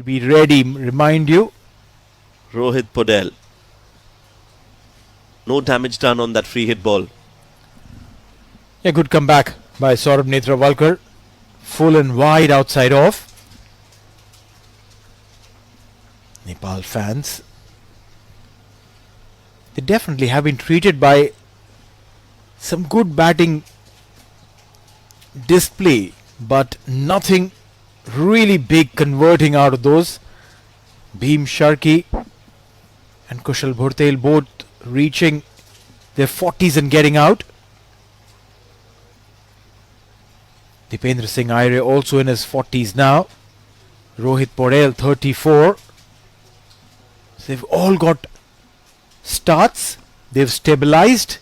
Be ready, remind you. Rohit Podel. No damage done on that free hit ball. A good comeback by Saurabh Netravalkar. Full and wide outside off. Nepal fans, they definitely have been treated by some good batting display, but nothing really big converting out of those. Bhim Sharkey and Kushal Bhurtel both reaching their 40s and getting out. Dipendra Singh Aire also in his 40s now. Rohit Podel 34. So they've all got starts. They've stabilized.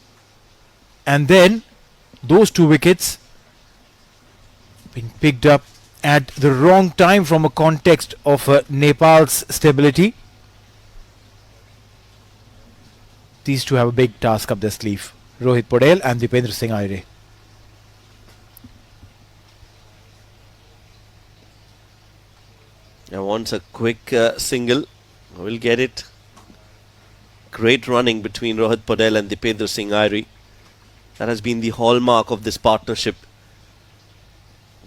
And then those two wickets been picked up at the wrong time from a context of Nepal's stability. These two have a big task up their sleeve. Rohit Podel and Dipendra Singh Aire. Now wants a quick single. Will get it. Great running between Rohit Podel and Dipendra Singh Aire. That has been the hallmark of this partnership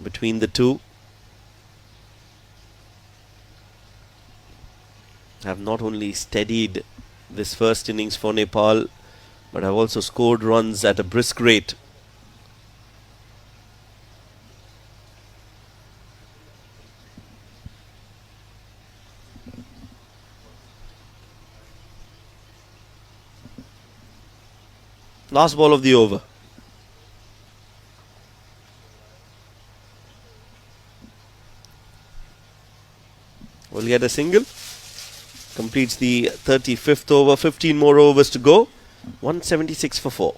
between the two. Have not only steadied this first innings for Nepal, but have also scored runs at a brisk rate. Last ball of the over. Will get a single. Completes the 35th over. 15 more overs to go. 176 for 4.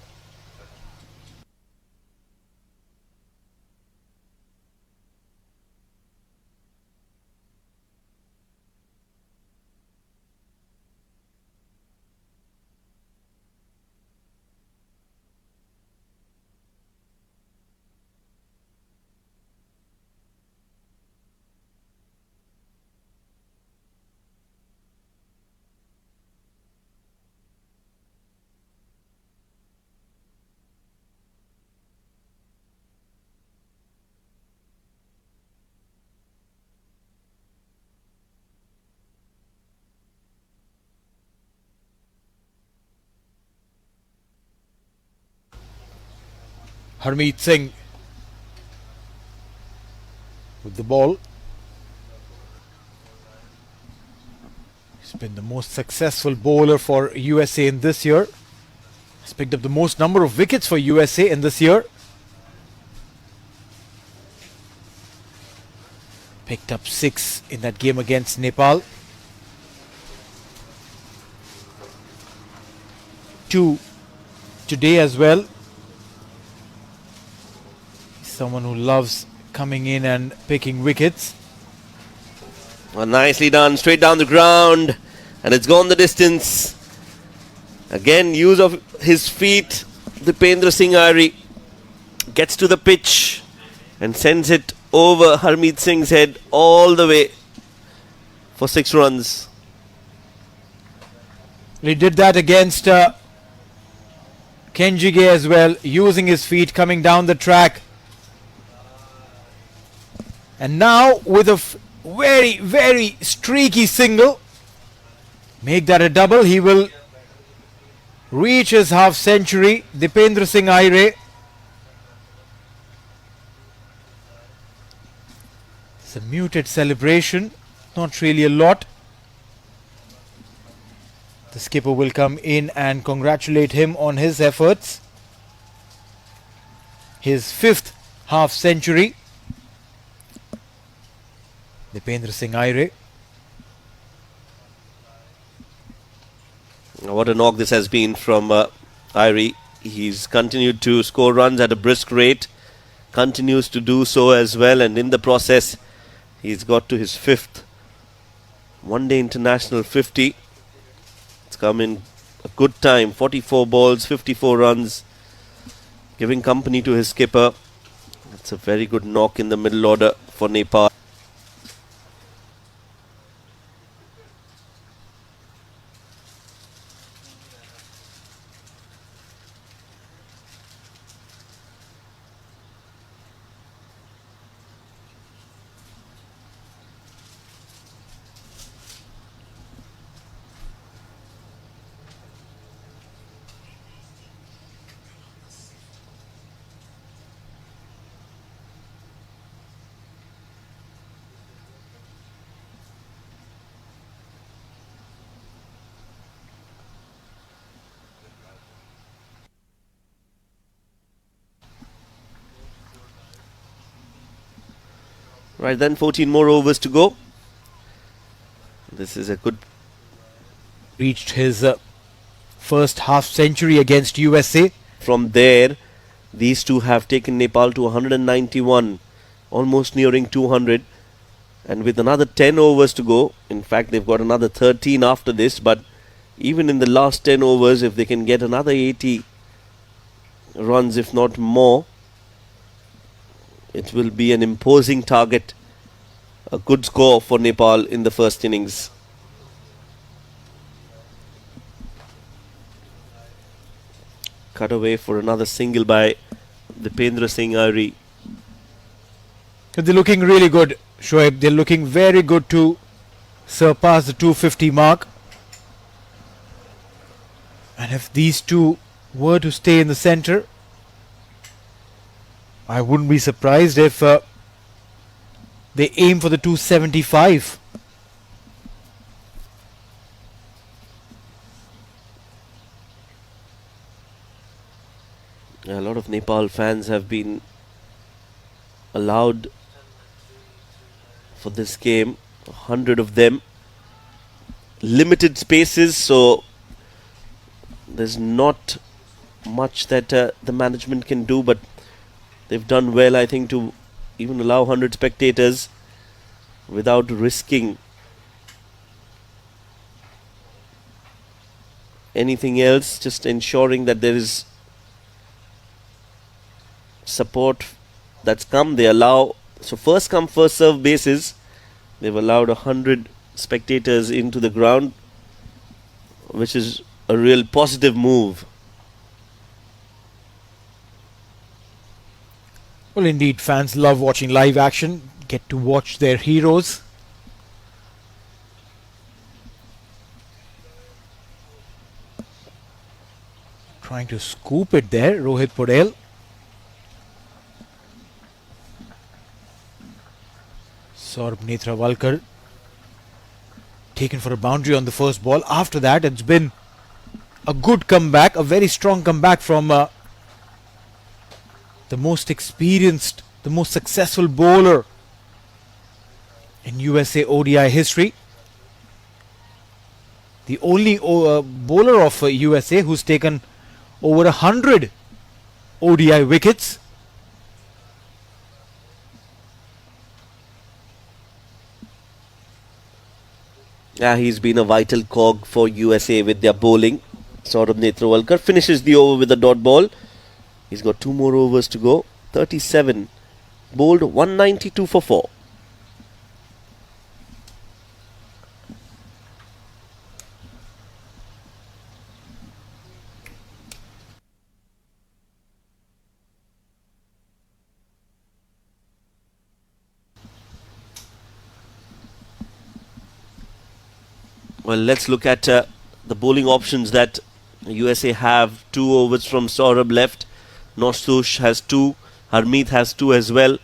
Harmeet Singh with the ball. He's been the most successful bowler for USA in this year. He's picked up the most number of wickets for USA in this year. Picked up 6 in that game against Nepal. 2 today as well. Someone who loves coming in and picking wickets. Well, nicely done, straight down the ground, and it's gone the distance. Again, use of his feet. Dipendra Singh Aire gets to the pitch and sends it over Harmeet Singh's head all the way for 6 runs. He did that against Kenjige as well, using his feet, coming down the track. And now with a very, very streaky single, make that a double. He will reach his half century. Dipendra Singh Aire. It's a muted celebration, not really a lot. The skipper will come in and congratulate him on his efforts. His 5th half century. Dipendra Singh Aire. What a knock this has been from Aire. He's continued to score runs at a brisk rate. Continues to do so as well, and in the process he's got to his 5th one-day international 50. It's come in a good time. 44 balls, 54 runs, giving company to his skipper. That's a very good knock in the middle order for Nepal. Right then, 14 more overs to go. This is a good... Reached his first half century against USA. From there, these two have taken Nepal to 191, almost nearing 200. And with another 10 overs to go, in fact, they've got another 13 after this, but even in the last 10 overs, if they can get another 80 runs, if not more, it will be an imposing target. A good score for Nepal in the first innings. Cut away for another single by Dipendra Singh Airi. They're looking really good, Shoaib. They're looking very good to surpass the 250 mark. And if these two were to stay in the centre, I wouldn't be surprised if they aim for the 275. A lot of Nepal fans have been allowed for this game, 100 of them. Limited spaces, so there's not much that the management can do, but they've done well, I think, to even allow 100 spectators without risking anything else, just ensuring that there is support that's come. They allow, so first come first serve basis, they've allowed 100 spectators into the ground, which is a real positive move. Well, indeed, fans love watching live action, get to watch their heroes. Trying to scoop it there, Rohit Podel. Saurabh Netravalkar taken for a boundary on the first ball. After that, it's been a good comeback, a very strong comeback from the most experienced, the most successful bowler in USA ODI history. The only bowler of USA who's taken over 100 ODI wickets. Yeah, he's been a vital cog for USA with their bowling. Saurabh Netravalkar finishes the over with a dot ball. He's got 2 more overs to go. 37. Bowled 192 for 4. Well, let's look at the bowling options that USA have. 2 overs from Saurabh left. Nostush has 2. Harmeet has 2 as well.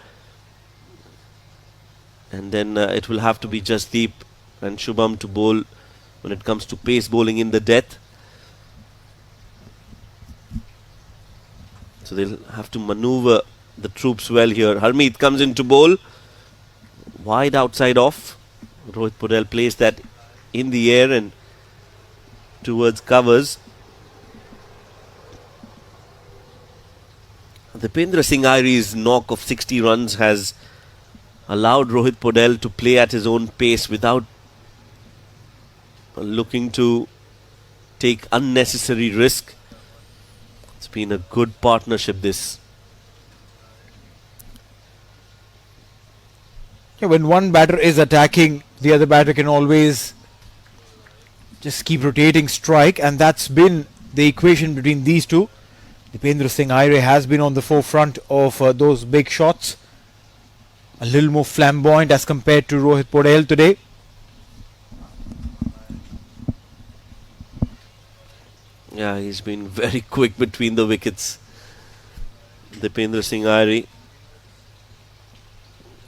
And then it will have to be Jasdeep and Shubham to bowl when it comes to pace bowling in the death. So they'll have to maneuver the troops well here. Harmeet comes in to bowl. Wide outside off. Rohit Podel plays that in the air and towards covers. Dipendra Singh Airi's knock of 60 runs has allowed Rohit Podel to play at his own pace without looking to take unnecessary risk. It's been a good partnership, this. Yeah, when one batter is attacking, the other batter can always just keep rotating strike, and that's been the equation between these two. Dipendra Singh Aire has been on the forefront of those big shots. A little more flamboyant as compared to Rohit Podel today. Yeah, he's been very quick between the wickets, Dipendra Singh Aire.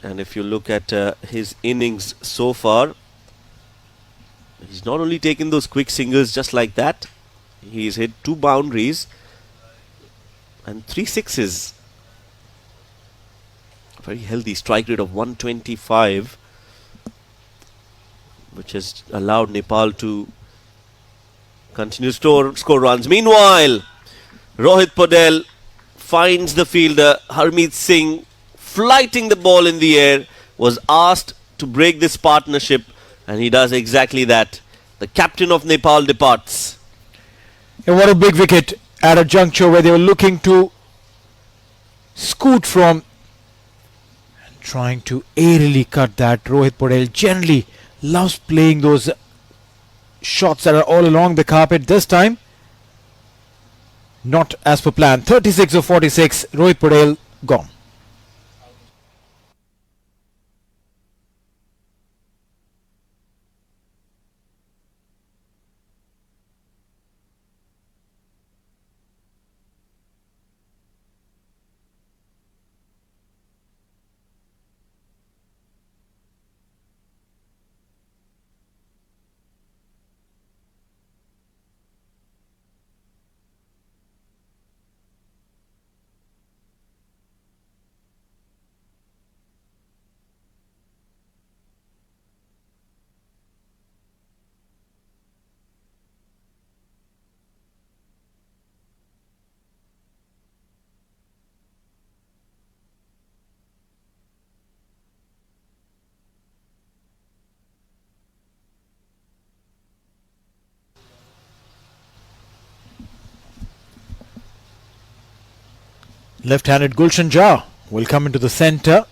And if you look at his innings so far, he's not only taken those quick singles just like that, he's hit 2 boundaries and 3 sixes. Very healthy strike rate of 125, which has allowed Nepal to continue to score runs. Meanwhile, Rohit Podel finds the fielder. Harmeet Singh, flighting the ball in the air, was asked to break this partnership, and he does exactly that. The captain of Nepal departs. And what a big wicket at a juncture where they were looking to scoot from, and trying to aerially cut that. Rohit Podel generally loves playing those shots that are all along the carpet. This time, not as per plan. 36 of 46, Rohit Podel gone. Left-handed Gulshan Jha will come into the centre.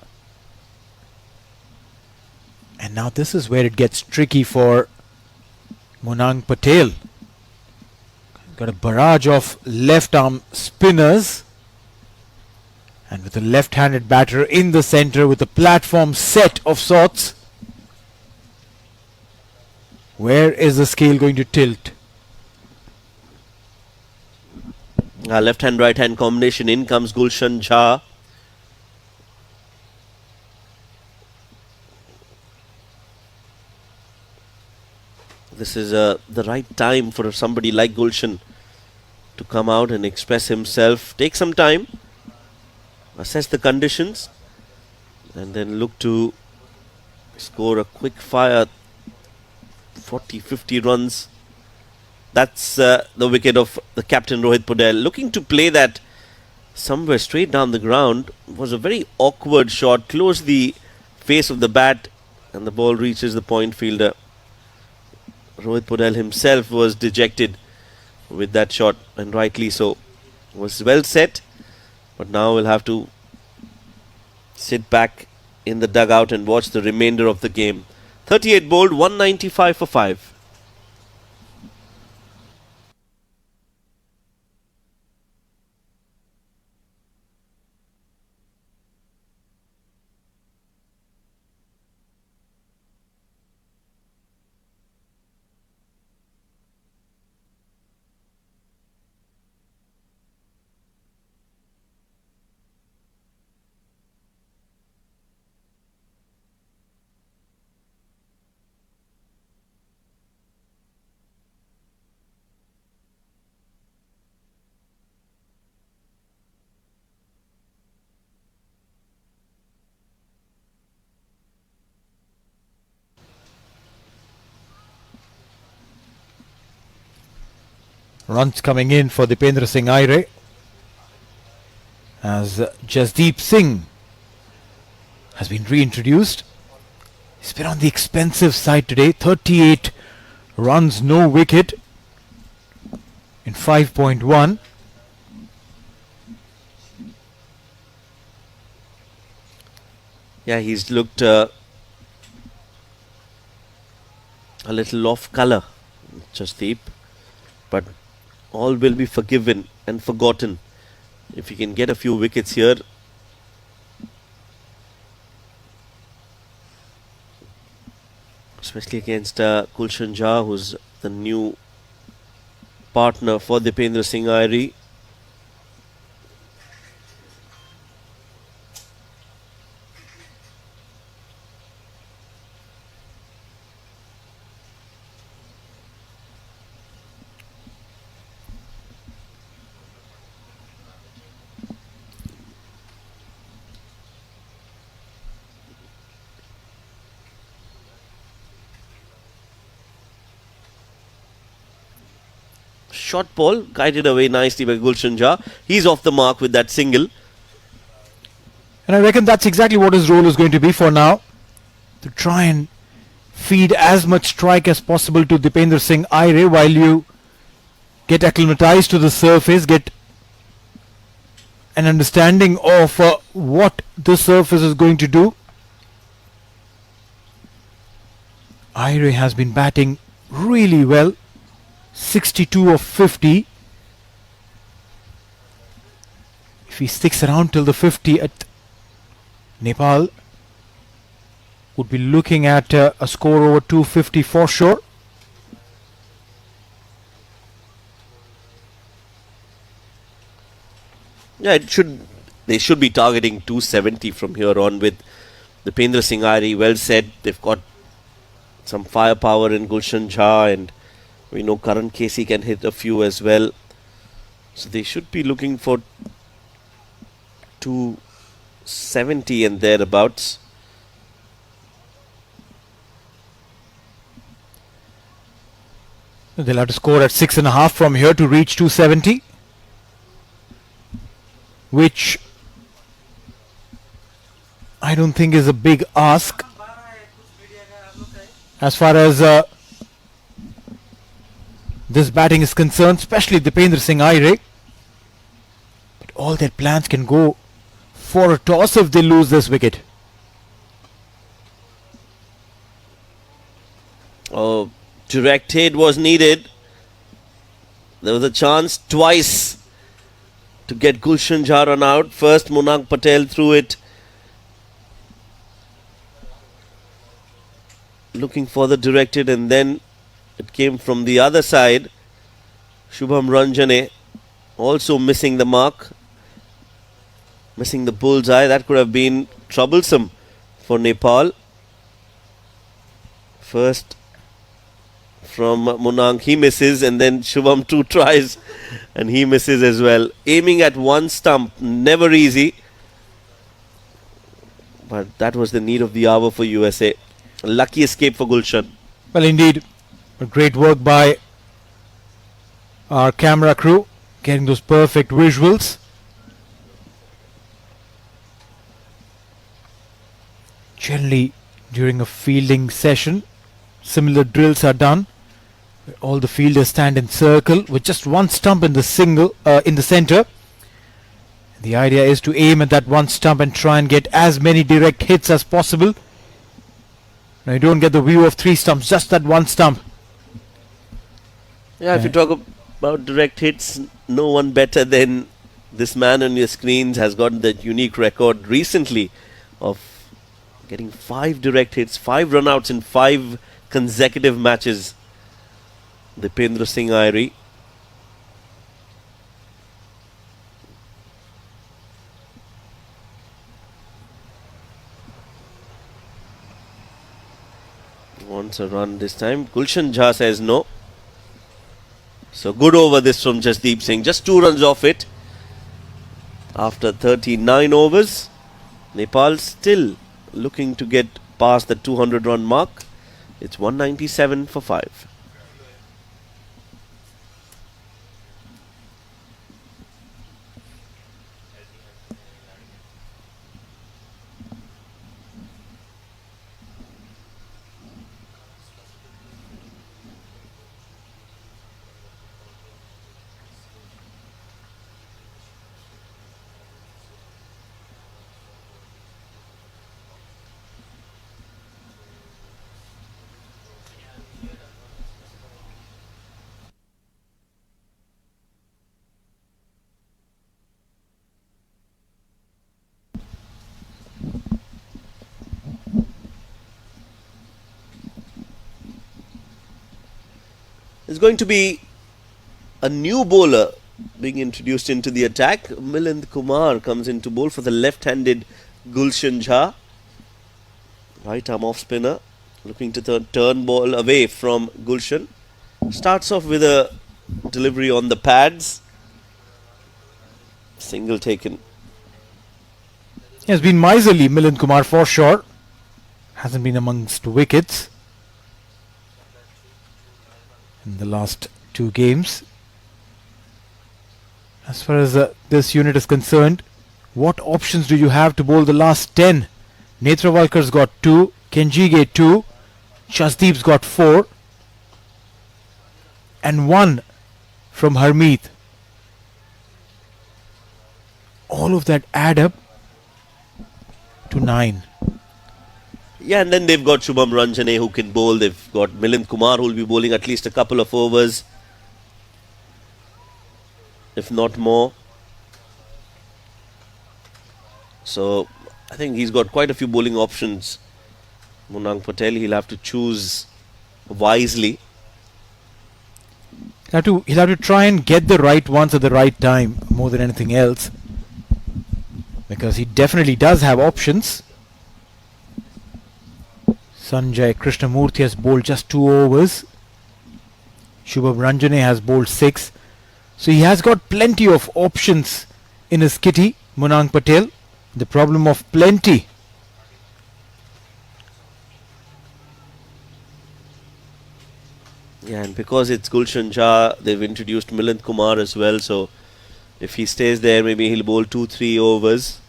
And now this is where it gets tricky for Munang Patel. Got a barrage of left-arm spinners. And with a left-handed batter in the centre with a platform set of sorts, where is the scale going to tilt? Left hand, right hand combination. In comes Gulshan Jha. This is the right time for somebody like Gulshan to come out and express himself. Take some time, assess the conditions, and then look to score a quick fire 40-50 runs. That's the wicket of the captain Rohit Podel. Looking to play that somewhere straight down the ground. It was a very awkward shot. Close the face of the bat and the ball reaches the point fielder. Rohit Podel himself was dejected with that shot, and rightly so. It was well set, but now we'll have to sit back in the dugout and watch the remainder of the game. 38 bowled, 195 for 5. Runs coming in for Dipendra Singh Aire as Jasdeep Singh has been reintroduced. He's been on the expensive side today. 38 runs, no wicket in 5.1. Yeah, he's looked a little off colour, Jasdeep, but all will be forgiven and forgotten if he can get a few wickets here. Especially against Gulshan Jha, who's the new partner for Dipendra Singh Aire. short ball guided away nicely by Gulshan Jha. He's off the mark with that single. And I reckon that's exactly what his role is going to be for now. To try and feed as much strike as possible to Dipendra Singh Aire while you get acclimatized to the surface, get an understanding of what the surface is going to do. Aire has been batting really well, 62 of 50. If he sticks around till the 50 at Nepal, would be looking at a score over 250 for sure. Yeah, they should be targeting 270 from here on with Dipendra Singh Aire. Well said. They've got some firepower in Gulshan Jha, and we know Karan Casey can hit a few as well. So they should be looking for 270 and thereabouts. They'll have to score at 6.5 from here to reach 270, which I don't think is a big ask as far as this batting is concerned, especially Dipendra Singh Aire. But all their plans can go for a toss if they lose this wicket. Oh, direct hit was needed. There was a chance twice to get Gulshan Jha run out. First, Munang Patel threw it, looking for the directed, and then it came from the other side. Shubham Ranjane also missing the mark, missing the bullseye. That could have been troublesome for Nepal. First from Munang, he misses, and then Shubham 2 tries and he misses as well. Aiming at one stump, never easy. But that was the need of the hour for USA. A lucky escape for Gulshan. Well, indeed, great work by our camera crew, getting those perfect visuals. Generally, during a fielding session, similar drills are done. Where all the fielders stand in circle with just one stump in the center. The idea is to aim at that one stump and try and get as many direct hits as possible. Now you don't get the view of 3 stumps, just that one stump. Yeah, if you talk about direct hits, no one better than this man on your screens has got that unique record recently of getting 5 direct hits, 5 runouts in 5 consecutive matches. Dipendra Singh Aire. Wants a run this time. Gulshan Jha says no. So good over this from Jasdeep Singh. Just 2 runs off it. After 39 overs, Nepal still looking to get past the 200 run mark. It's 197 for 5. There's going to be a new bowler being introduced into the attack. Milind Kumar comes into bowl for the left-handed Gulshan Jha. Right arm off spinner, looking to turn ball away from Gulshan. Starts off with a delivery on the pads. Single taken. He has been miserly, Milind Kumar, for sure. Hasn't been amongst wickets in the last 2 games. as far as this unit is concerned. What options do you have to bowl the last 10? Netravalkar's got 2, Kenjige 2, Shasdeep's got 4, and 1 from Harmeet. All of that add up to 9. Yeah, and then they've got Shubham Ranjane who can bowl. They've got Milind Kumar who will be bowling at least a couple of overs, if not more. So I think he's got quite a few bowling options. Munang Patel, he'll have to choose wisely. He'll have to try and get the right ones at the right time more than anything else, because he definitely does have options. Sanjay Krishnamurthy has bowled just 2 overs. Shubham Ranjane has bowled 6. So he has got plenty of options in his kitty, Munang Patel. The problem of plenty. Yeah, and because it's Gulshan Shah, they've introduced Milind Kumar as well. So if he stays there, maybe he'll bowl 2-3 overs.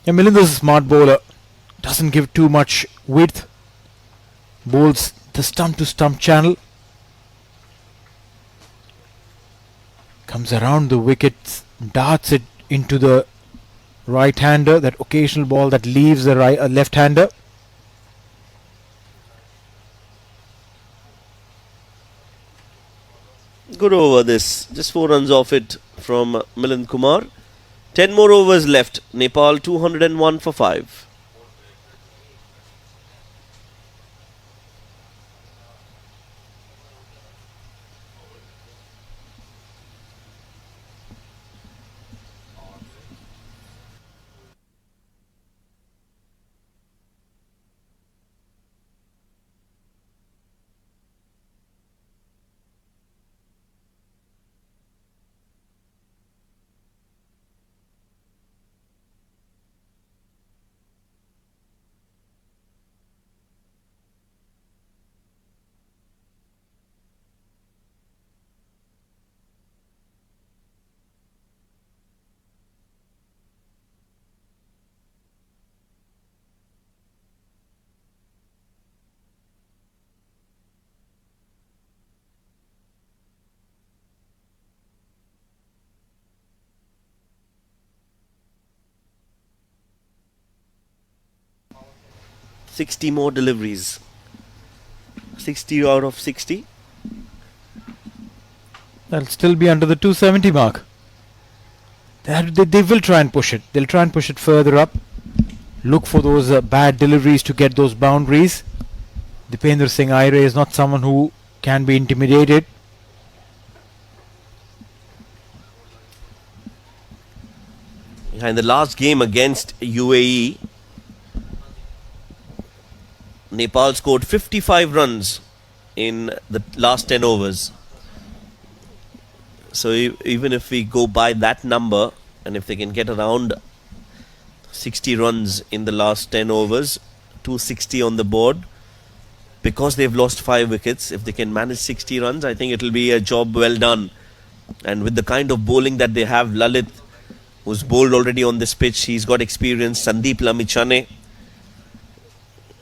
Yeah, Milind is a smart bowler. Doesn't give too much width. Bowls the stump to stump channel. Comes around the wickets, darts it into the right-hander. That occasional ball that leaves the left-hander. Good over this. Just 4 runs off it from Milind Kumar. 10 more overs left. Nepal 201 for 5. Sixty more deliveries. 60 out of 60. That'll still be under the 270 mark. They will try and push it. They'll try and push it further up. Look for those bad deliveries to get those boundaries. Dipendra Singh Aire is not someone who can be intimidated. In the last game against UAE, Nepal scored 55 runs in the last 10 overs. So even if we go by that number, and if they can get around 60 runs in the last 10 overs, 260 on the board, because they've lost 5 wickets, if they can manage 60 runs, I think it'll be a job well done. And with the kind of bowling that they have, Lalit, who's bowled already on this pitch, he's got experience. Sandeep Lamichhane,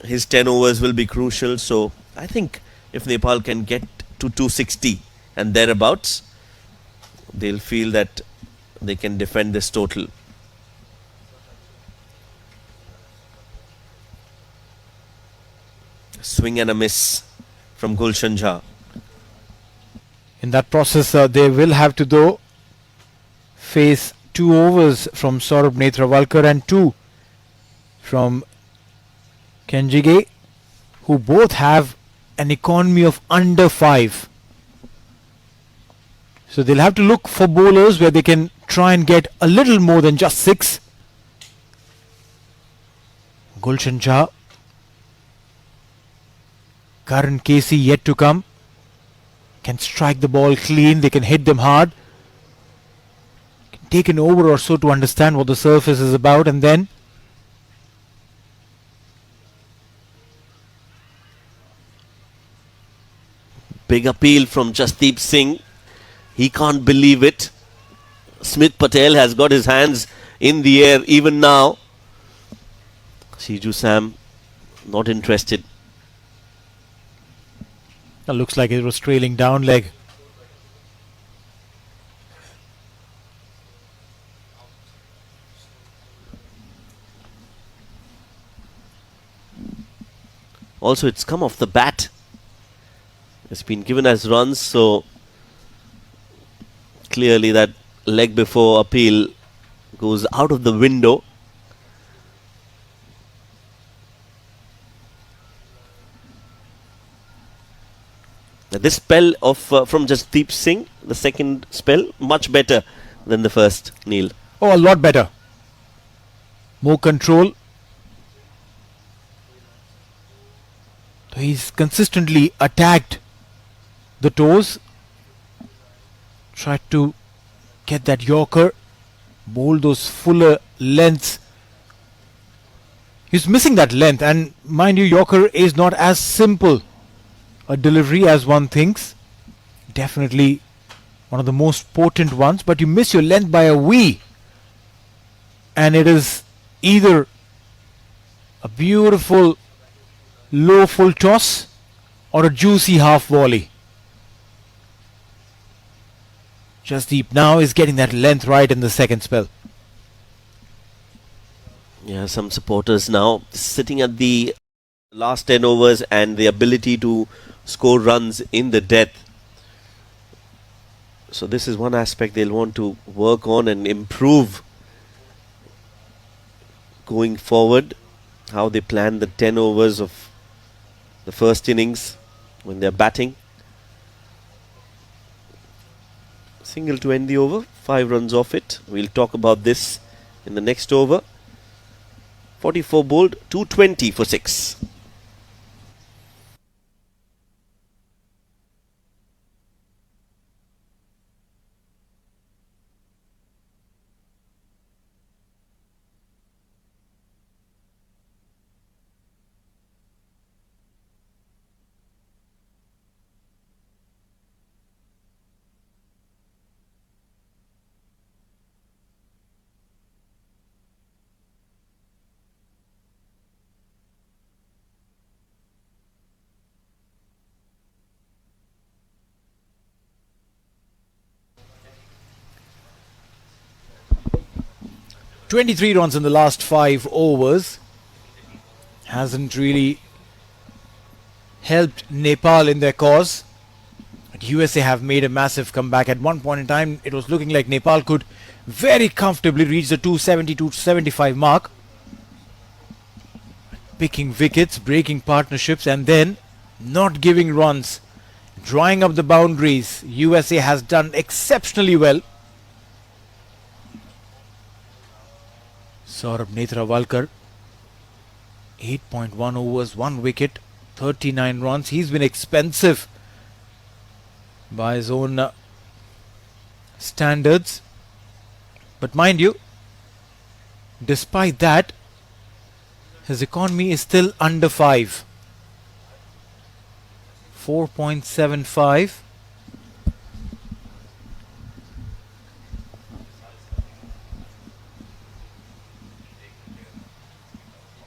his 10 overs will be crucial. So I think if Nepal can get to 260 and thereabouts, they'll feel that they can defend this total. Swing and a miss from Gulshan Shah. In that process, they will have to though face 2 overs from Saurabh Netravalkar and 2 from Kenjige, who both have an economy of under 5. So they'll have to look for bowlers where they can try and get a little more than just 6. Gulshan Shah, Karan Casey yet to come. Can strike the ball clean, they can hit them hard. Can take an over or so to understand what the surface is about, and then big appeal from Jasdeep Singh. He can't believe it. Smith Patel has got his hands in the air even now. Siju Sam not interested. That looks like it was trailing down leg. Also, it's come off the bat. It's been given as runs, so clearly that leg before appeal goes out of the window. This spell of from Jasdeep Singh, the second spell, much better than the first, Neil. Oh, a lot better. More control. He's consistently attacked the toes. Tried to get that Yorker, bowl those fuller lengths. He's missing that length, and mind you, Yorker is not as simple a delivery as one thinks. Definitely one of the most potent ones, but you miss your length by a wee, and it is either a beautiful low full toss or a juicy half volley. Jasdeep now is getting that length right in the second spell. Yeah, some supporters now sitting at the last 10 overs and the ability to score runs in the death. So this is one aspect they'll want to work on and improve going forward. How they plan the 10 overs of the first innings when they're batting. Single to end the over, 5 runs off it. We'll talk about this in the next over. 44 bowled, 220 for 6. "23 runs in the last 5 overs. Hasn't really helped Nepal in their cause. But USA have made a massive comeback. At one point in time, it was looking like Nepal could very comfortably reach the 270-275 mark. Picking wickets, breaking partnerships, and then not giving runs, drawing up the boundaries. USA has done exceptionally well. Saurabh Netravalkar, 8.1 overs, 1 wicket, 39 runs. He's been expensive by his own standards. But mind you, despite that, his economy is still under 5. 4.75.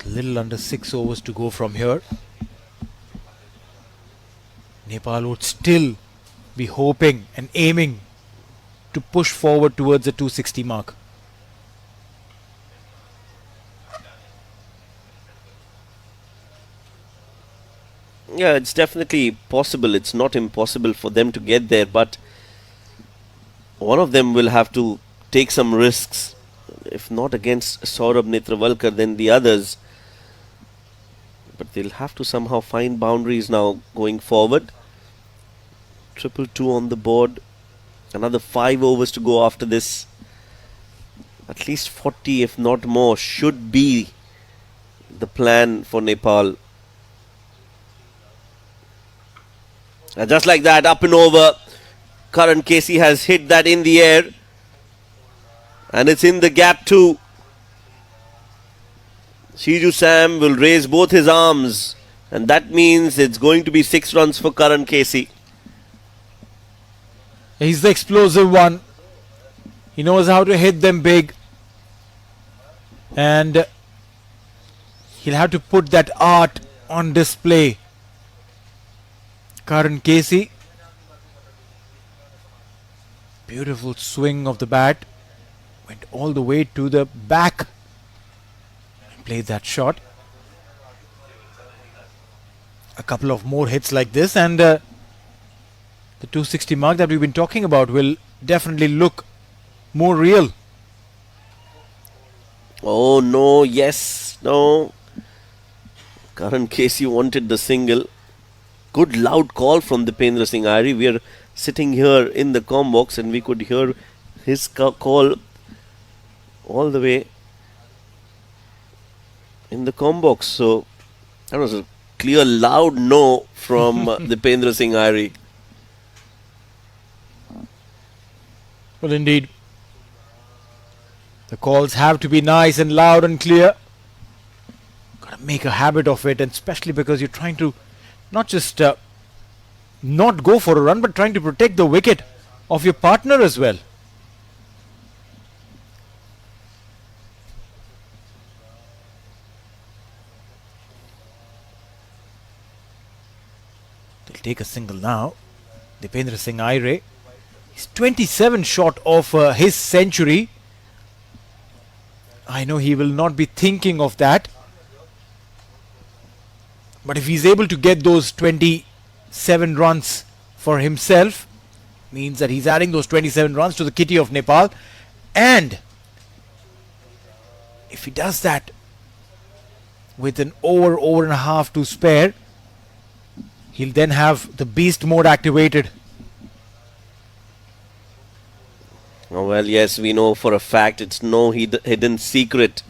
Little under 6 overs to go from here. Nepal would still be hoping and aiming to push forward towards the 260 mark. Yeah, it's definitely possible. It's not impossible for them to get there, but one of them will have to take some risks. If not against Saurabh Netravalkar, then the others. But they'll have to somehow find boundaries now going forward. 222 on the board. Another 5 overs to go after this. At least 40, if not more, should be the plan for Nepal. Just like that, up and over. Karan Casey has hit that in the air. And it's in the gap too. Siju Sam will raise both his arms. And that means it's going to be 6 runs for Karan Casey. He's the explosive one. He knows how to hit them big. And he'll have to put that art on display. Karan Casey. Beautiful swing of the bat. Went all the way to the back. Played that shot. A couple of more hits like this and the 260 mark that we've been talking about will definitely look more real. Oh no, yes, no. Karan Casey wanted the single. Good loud call from Dipendra Singh Airi. We are sitting here in the comm box and we could hear his call all the way in the comm box. So that was a clear loud no from Dipendra Singh Airi. Well, indeed. The calls have to be nice and loud and clear. Gotta make a habit of it, and especially because you're trying to not just not go for a run, but trying to protect the wicket of your partner as well. They'll take a single now. Dipendra Singh Aire. He's 27 short of his century. I know he will not be thinking of that. But if he's able to get those 27 runs for himself, means that he's adding those 27 runs to the kitty of Nepal. And if he does that with an over and a half to spare, he'll then have the beast mode activated. Oh, well, yes, we know for a fact it's no hidden secret.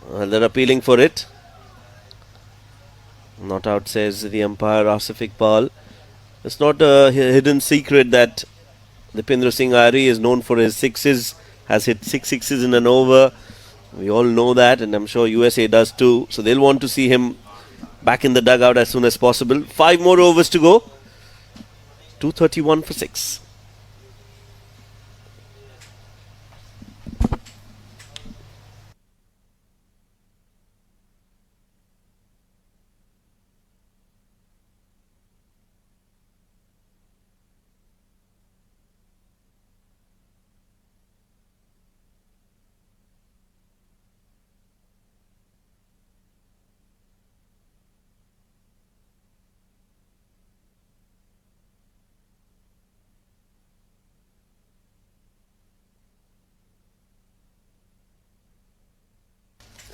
They're appealing for it. Not out, says the umpire, Asif Iqbal. It's not a hidden secret that Dipendra Singh Airi is known for his sixes, has hit 6 sixes in an over. We all know that, and I'm sure USA does too. So they'll want to see him back in the dugout as soon as possible. 5 more overs to go. 231 for 6.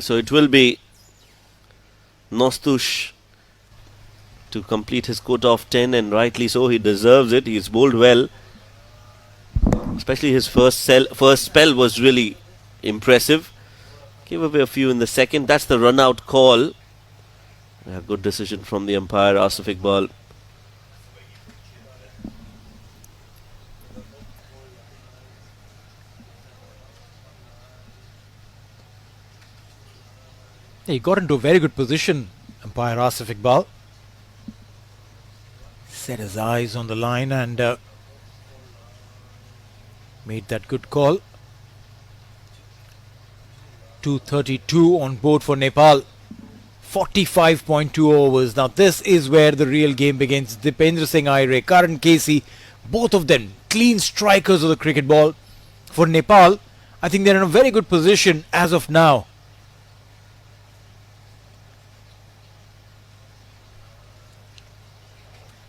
So it will be Nostush to complete his quota of 10, and rightly so. He deserves it. He's bowled well. Especially his first spell was really impressive. Gave away a few in the second. That's the run-out call. A good decision from the umpire, Asif Iqbal. He got into a very good position, umpire Asif Iqbal. Set his eyes on the line and made that good call. 232 on board for Nepal. 45.2 overs. Now this is where the real game begins. Dipendra Singh Aire, Karan Casey, both of them clean strikers of the cricket ball. For Nepal, I think they're in a very good position as of now.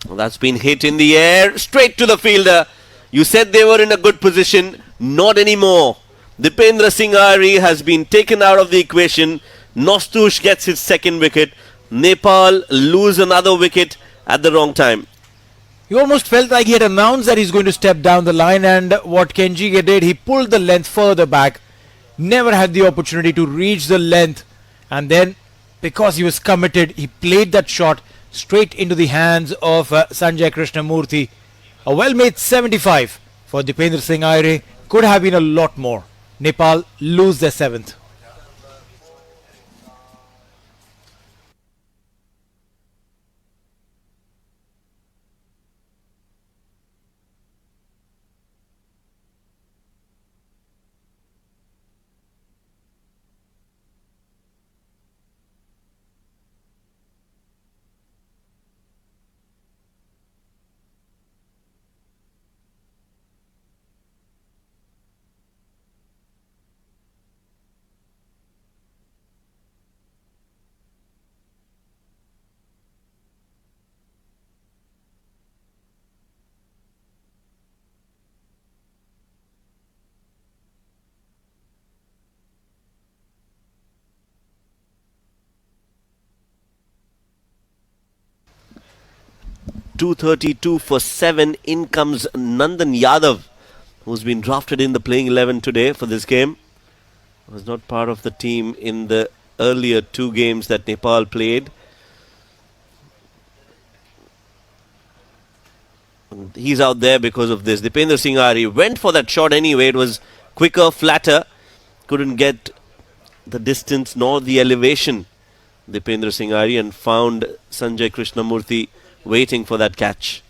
That's been hit in the air, straight to the fielder. You said they were in a good position. Not anymore. Dipendra Singh Aire has been taken out of the equation. Nostush gets his second wicket. Nepal lose another wicket at the wrong time. He almost felt like he had announced that he's going to step down the line, and what Kenji did, he pulled the length further back. Never had the opportunity to reach the length, and then because he was committed, he played that shot straight into the hands of Sanjay Krishnamurthy. A well-made 75 for Dipendra Singh Aire. Could have been a lot more. Nepal lose their 7th. 232 for 7. In comes Nandan Yadav, who's been drafted in the playing 11 today for this game. Was not part of the team in the earlier 2 games that Nepal played. And he's out there because of this. Dipendra Singh Ari went for that shot anyway. It was quicker, flatter. Couldn't get the distance nor the elevation, Dipendra Singh Ari, and found Sanjay Krishnamurthy waiting for that catch.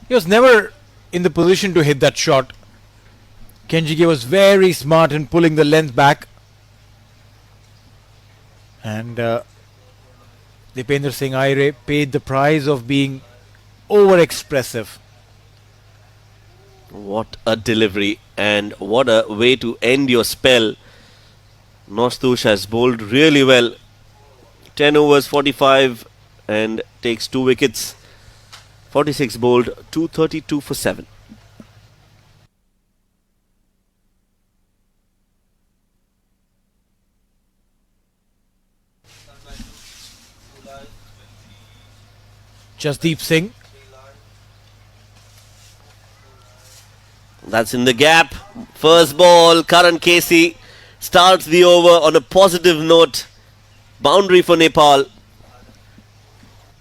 He was never in the position to hit that shot. Kenjige was very smart in pulling the length back. And Dipendra Singh Aire paid the price of being over-expressive. What a delivery and what a way to end your spell. Nostush has bowled really well. 10 overs, 45 and takes 2 wickets. 46 bowled, 232 for 7. Jasdeep Singh. That's in the gap. First ball, Karan Casey starts the over on a positive note. Boundary for Nepal.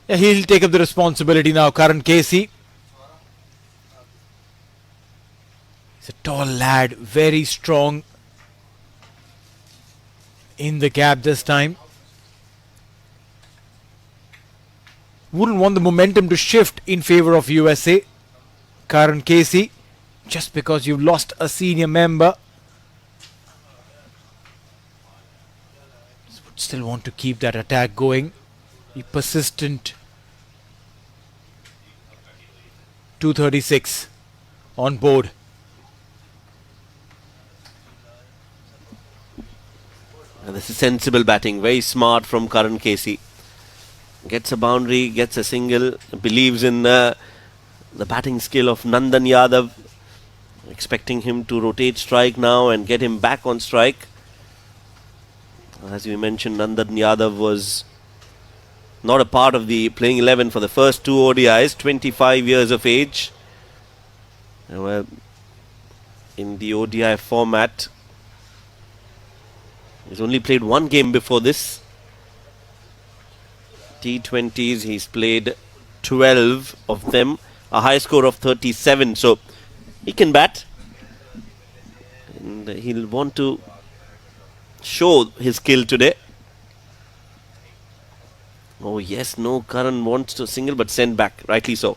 Yeah, he'll take up the responsibility now, Karan Casey. He's a tall lad, very strong in the gap this time. Wouldn't want the momentum to shift in favor of USA. Karan Casey, just because you lost a senior member, would still want to keep that attack going. Be persistent. 236 on board. And this is sensible batting, very smart from Karan Casey. Gets a boundary, gets a single, believes in the batting skill of Nandan Yadav. Expecting him to rotate strike now and get him back on strike. As we mentioned, Nandan Yadav was not a part of the playing 11 for the first 2 ODIs, 25 years of age. Well, in the ODI format, he's only played 1 game before this. T20s, he's played 12 of them, a high score of 37. So he can bat, and he'll want to show his skill today. Oh yes, no, Karan wants to single but send back, rightly so.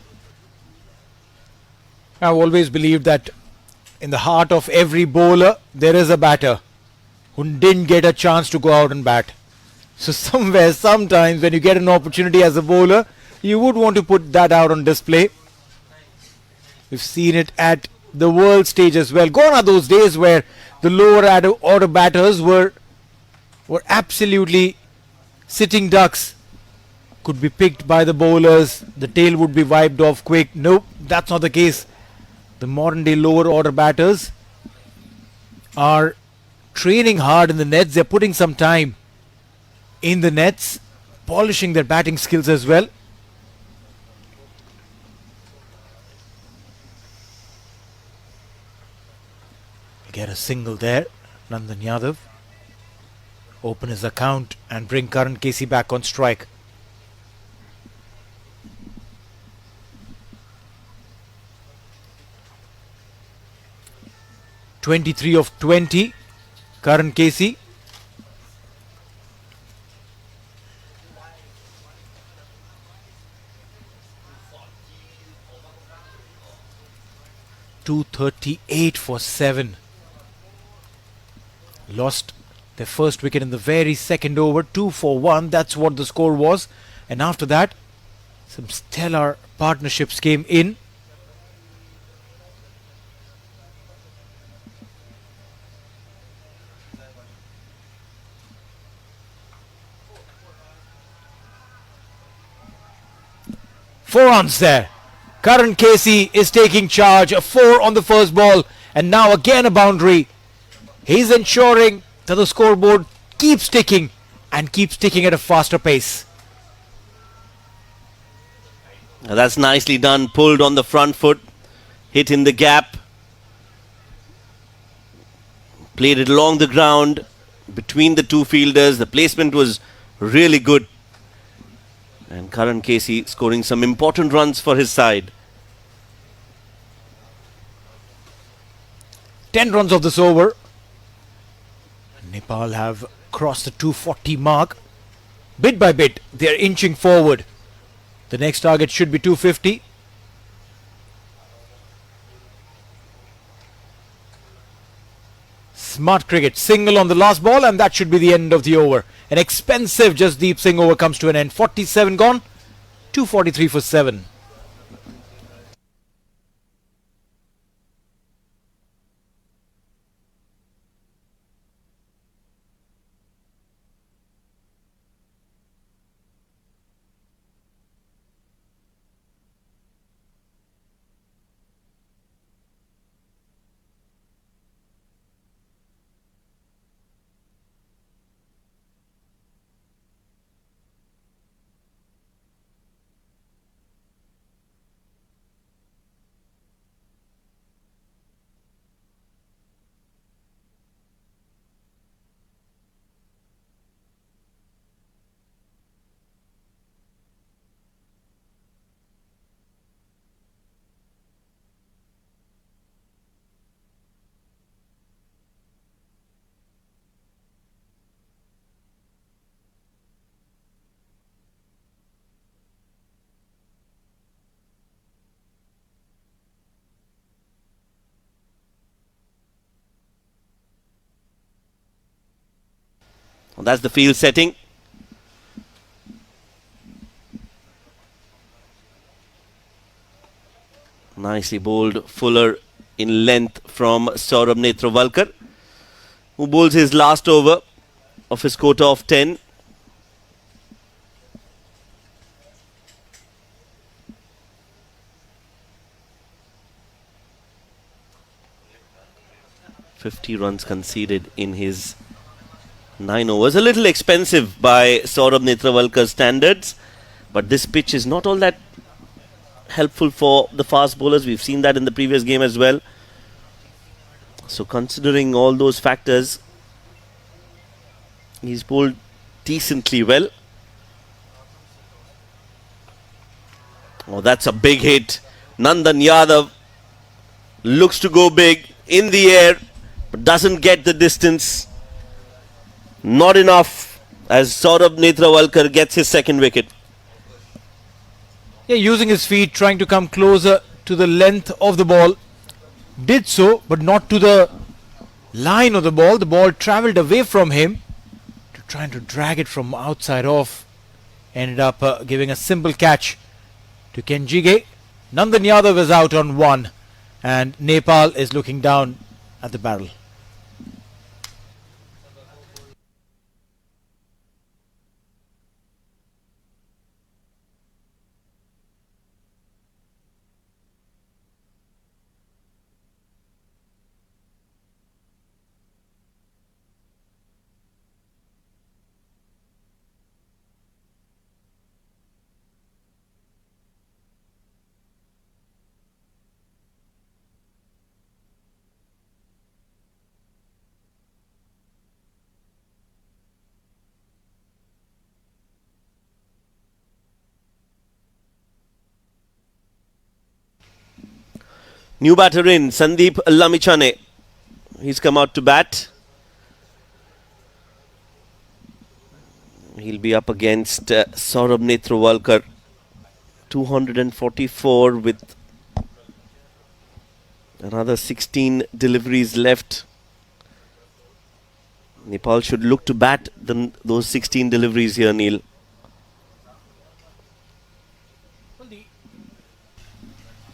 I've always believed that in the heart of every bowler there is a batter who didn't get a chance to go out and bat. So somewhere, sometimes when you get an opportunity as a bowler, you would want to put that out on display. We've seen it at the world stage as well. Gone are those days where the lower order batters were absolutely sitting ducks. Could be picked by the bowlers, the tail would be wiped off quick. Nope, that's not the case. The modern day lower order batters are training hard in the nets. They're putting some time in the nets, polishing their batting skills as well. Get a single there. Nandan Yadav open his account and bring Karan Casey back on strike. (23 of 20), Karan Casey. (238 for 7). Lost their first wicket in the very second over, 2 for 1. That's what the score was. And after that, some stellar partnerships came in. Four runs there. Karan Casey is taking charge. A 4 on the first ball. And now again a boundary. He's ensuring that the scoreboard keeps ticking and keeps ticking at a faster pace. That's nicely done. Pulled on the front foot. Hit in the gap. Played it along the ground between the two fielders. The placement was really good. And Karan Casey scoring some important runs for his side. 10 runs of this over. Nepal have crossed the 240 mark. Bit by bit, they are inching forward. The next target should be 250. Smart cricket. Single on the last ball, and that should be the end of the over. An expensive Jasdeep Singh over comes to an end. 47 gone. 243 for 7. Well, that's the field setting. Nicely bowled. Fuller in length from Saurabh Netravalkar, who bowls his last over of his quota of 10. "50 runs conceded in his 9 overs. A little expensive by Saurabh Netravalkar's standards, but this pitch is not all that helpful for the fast bowlers. We've seen that in the previous game as well. So considering all those factors, he's bowled decently well. Oh, that's a big hit. Nandan Yadav looks to go big in the air, but doesn't get the distance. Not enough as Saurabh Netravalkar gets his second wicket. Yeah, using his feet, trying to come closer to the length of the ball. Did so, but not to the line of the ball. The ball travelled away from him to trying to drag it from outside off. Ended up giving a simple catch to Kenjige. Nandan Yadav is out on 1, and Nepal is looking down at the barrel. New batter in, Sandeep Lamichhane. He's come out to bat. He'll be up against Saurabh Netravalkar. 244 with another 16 deliveries left. Nepal should look to bat those 16 deliveries here, Neil.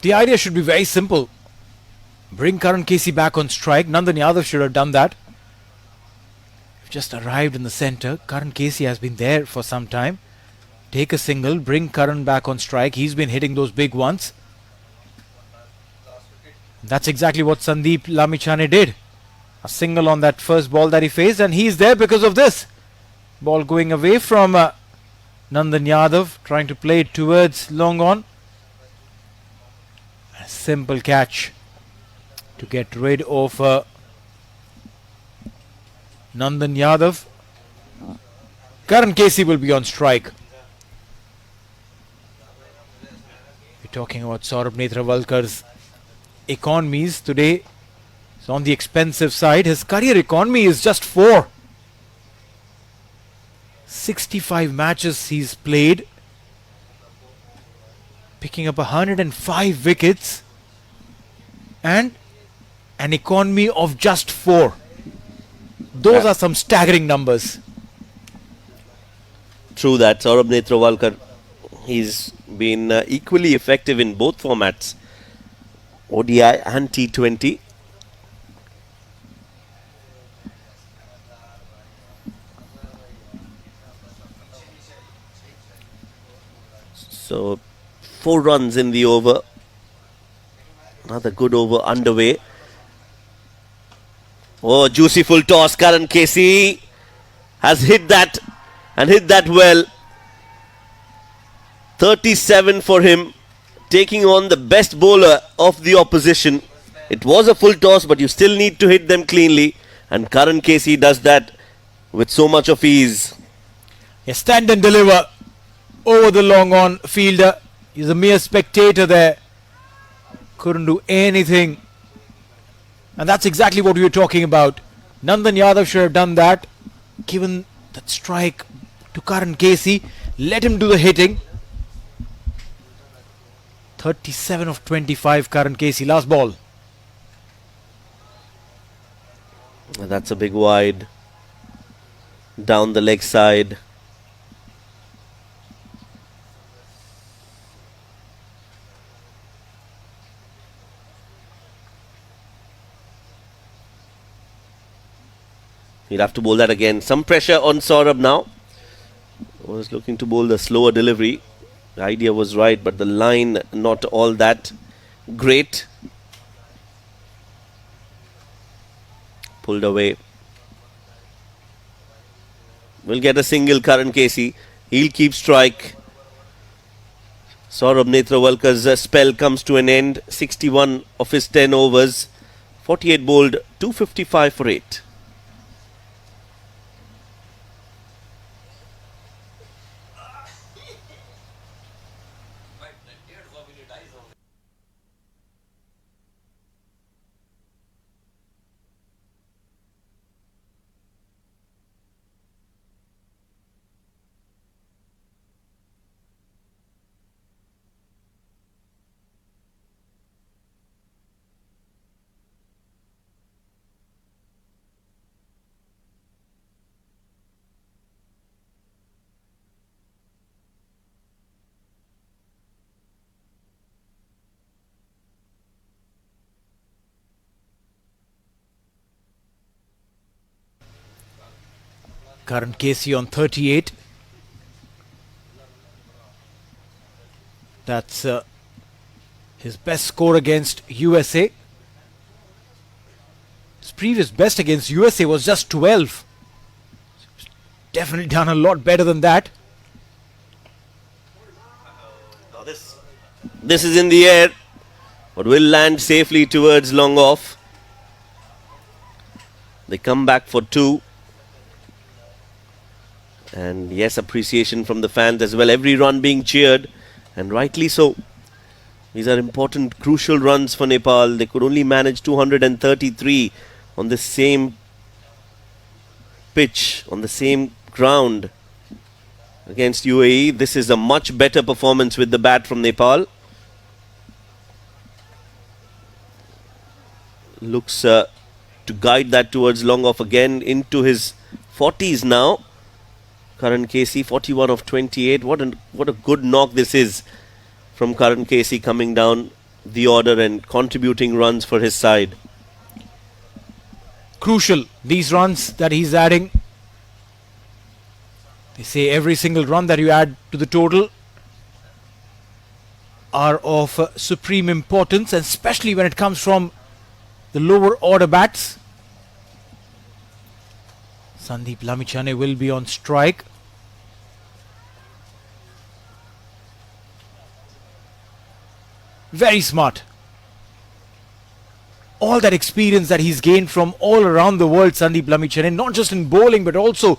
The idea should be very simple. Bring Karan Casey back on strike. Nandan Yadav should have done that. We've just arrived in the centre. Karan Casey has been there for some time. Take a single, bring Karan back on strike. He's been hitting those big ones. That's exactly what Sandeep Lamichhane did. A single on that first ball that he faced, and he's there because of this. Ball going away from Nandan Yadav, trying to play it towards long on. A simple catch to get rid of Nandan Yadav. Karan Casey will be on strike. We're talking about Saurabh Netravalkar's economies today. It's on the expensive side. His career economy is just 4. 65 matches he's played, picking up 105 wickets and an economy of just 4. Those are some staggering numbers. True that. Saurabh Netravalkar, he's been equally effective in both formats, ODI and T20. So 4 runs in the over. Another good over underway. Oh, juicy full toss. Karan Casey has hit that and hit that well. 37 for him, taking on the best bowler of the opposition. It was a full toss, but you still need to hit them cleanly. And Karan Casey does that with so much of ease. A stand and deliver over the long on fielder. He's a mere spectator there. Couldn't do anything. And that's exactly what we were talking about. Nandan Yadav should have done that. Given that strike to Karan Casey. Let him do the hitting. 37 of 25, Karan Casey. Last ball. That's a big wide. Down the leg side. He'll have to bowl that again. Some pressure on Saurabh now. Was looking to bowl the slower delivery. The idea was right, but the line not all that great. Pulled away. Will get a single, Karan Casey. He'll keep strike. Saurabh Netravalkar's spell comes to an end. 61 of his 10 overs. 48 bowled, 255 for 8. Karan Casey on 38. That's his best score against USA. His previous best against USA was just 12. Definitely done a lot better than that. Now this is in the air, but will land safely towards long off. They come back for 2. And yes, appreciation from the fans as well. Every run being cheered, and rightly so. These are important, crucial runs for Nepal. They could only manage 233 on the same pitch, on the same ground against UAE. This is a much better performance with the bat from Nepal. Looks to guide that towards long off again into his 40s now. Karan Casey, 41 of 28. What a good knock this is from Karan Casey, coming down the order and contributing runs for his side. Crucial, these runs that he's adding. They say every single run that you add to the total are of supreme importance, and especially when it comes from the lower order bats. Sandeep Lamichhane will be on strike. Very smart. all that experience that he's gained from all around the world, Sandeep Lamichhane, not just in bowling but also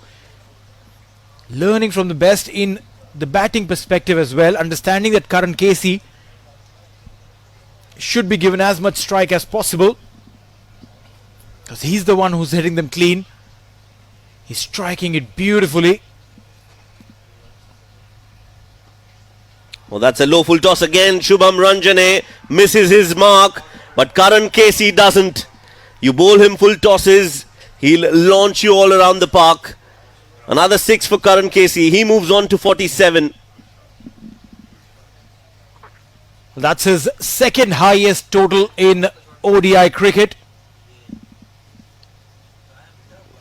learning from the best in the batting perspective as well, understanding that Karan Casey should be given as much strike as possible because he's the one who's hitting them clean. He's striking it beautifully. Well, that's a low full toss again. Shubham Ranjane misses his mark, but Karan Casey doesn't. You bowl him full tosses, he'll launch you all around the park. Another 6 for Karan Casey. He moves on to 47. That's his second highest total in ODI cricket.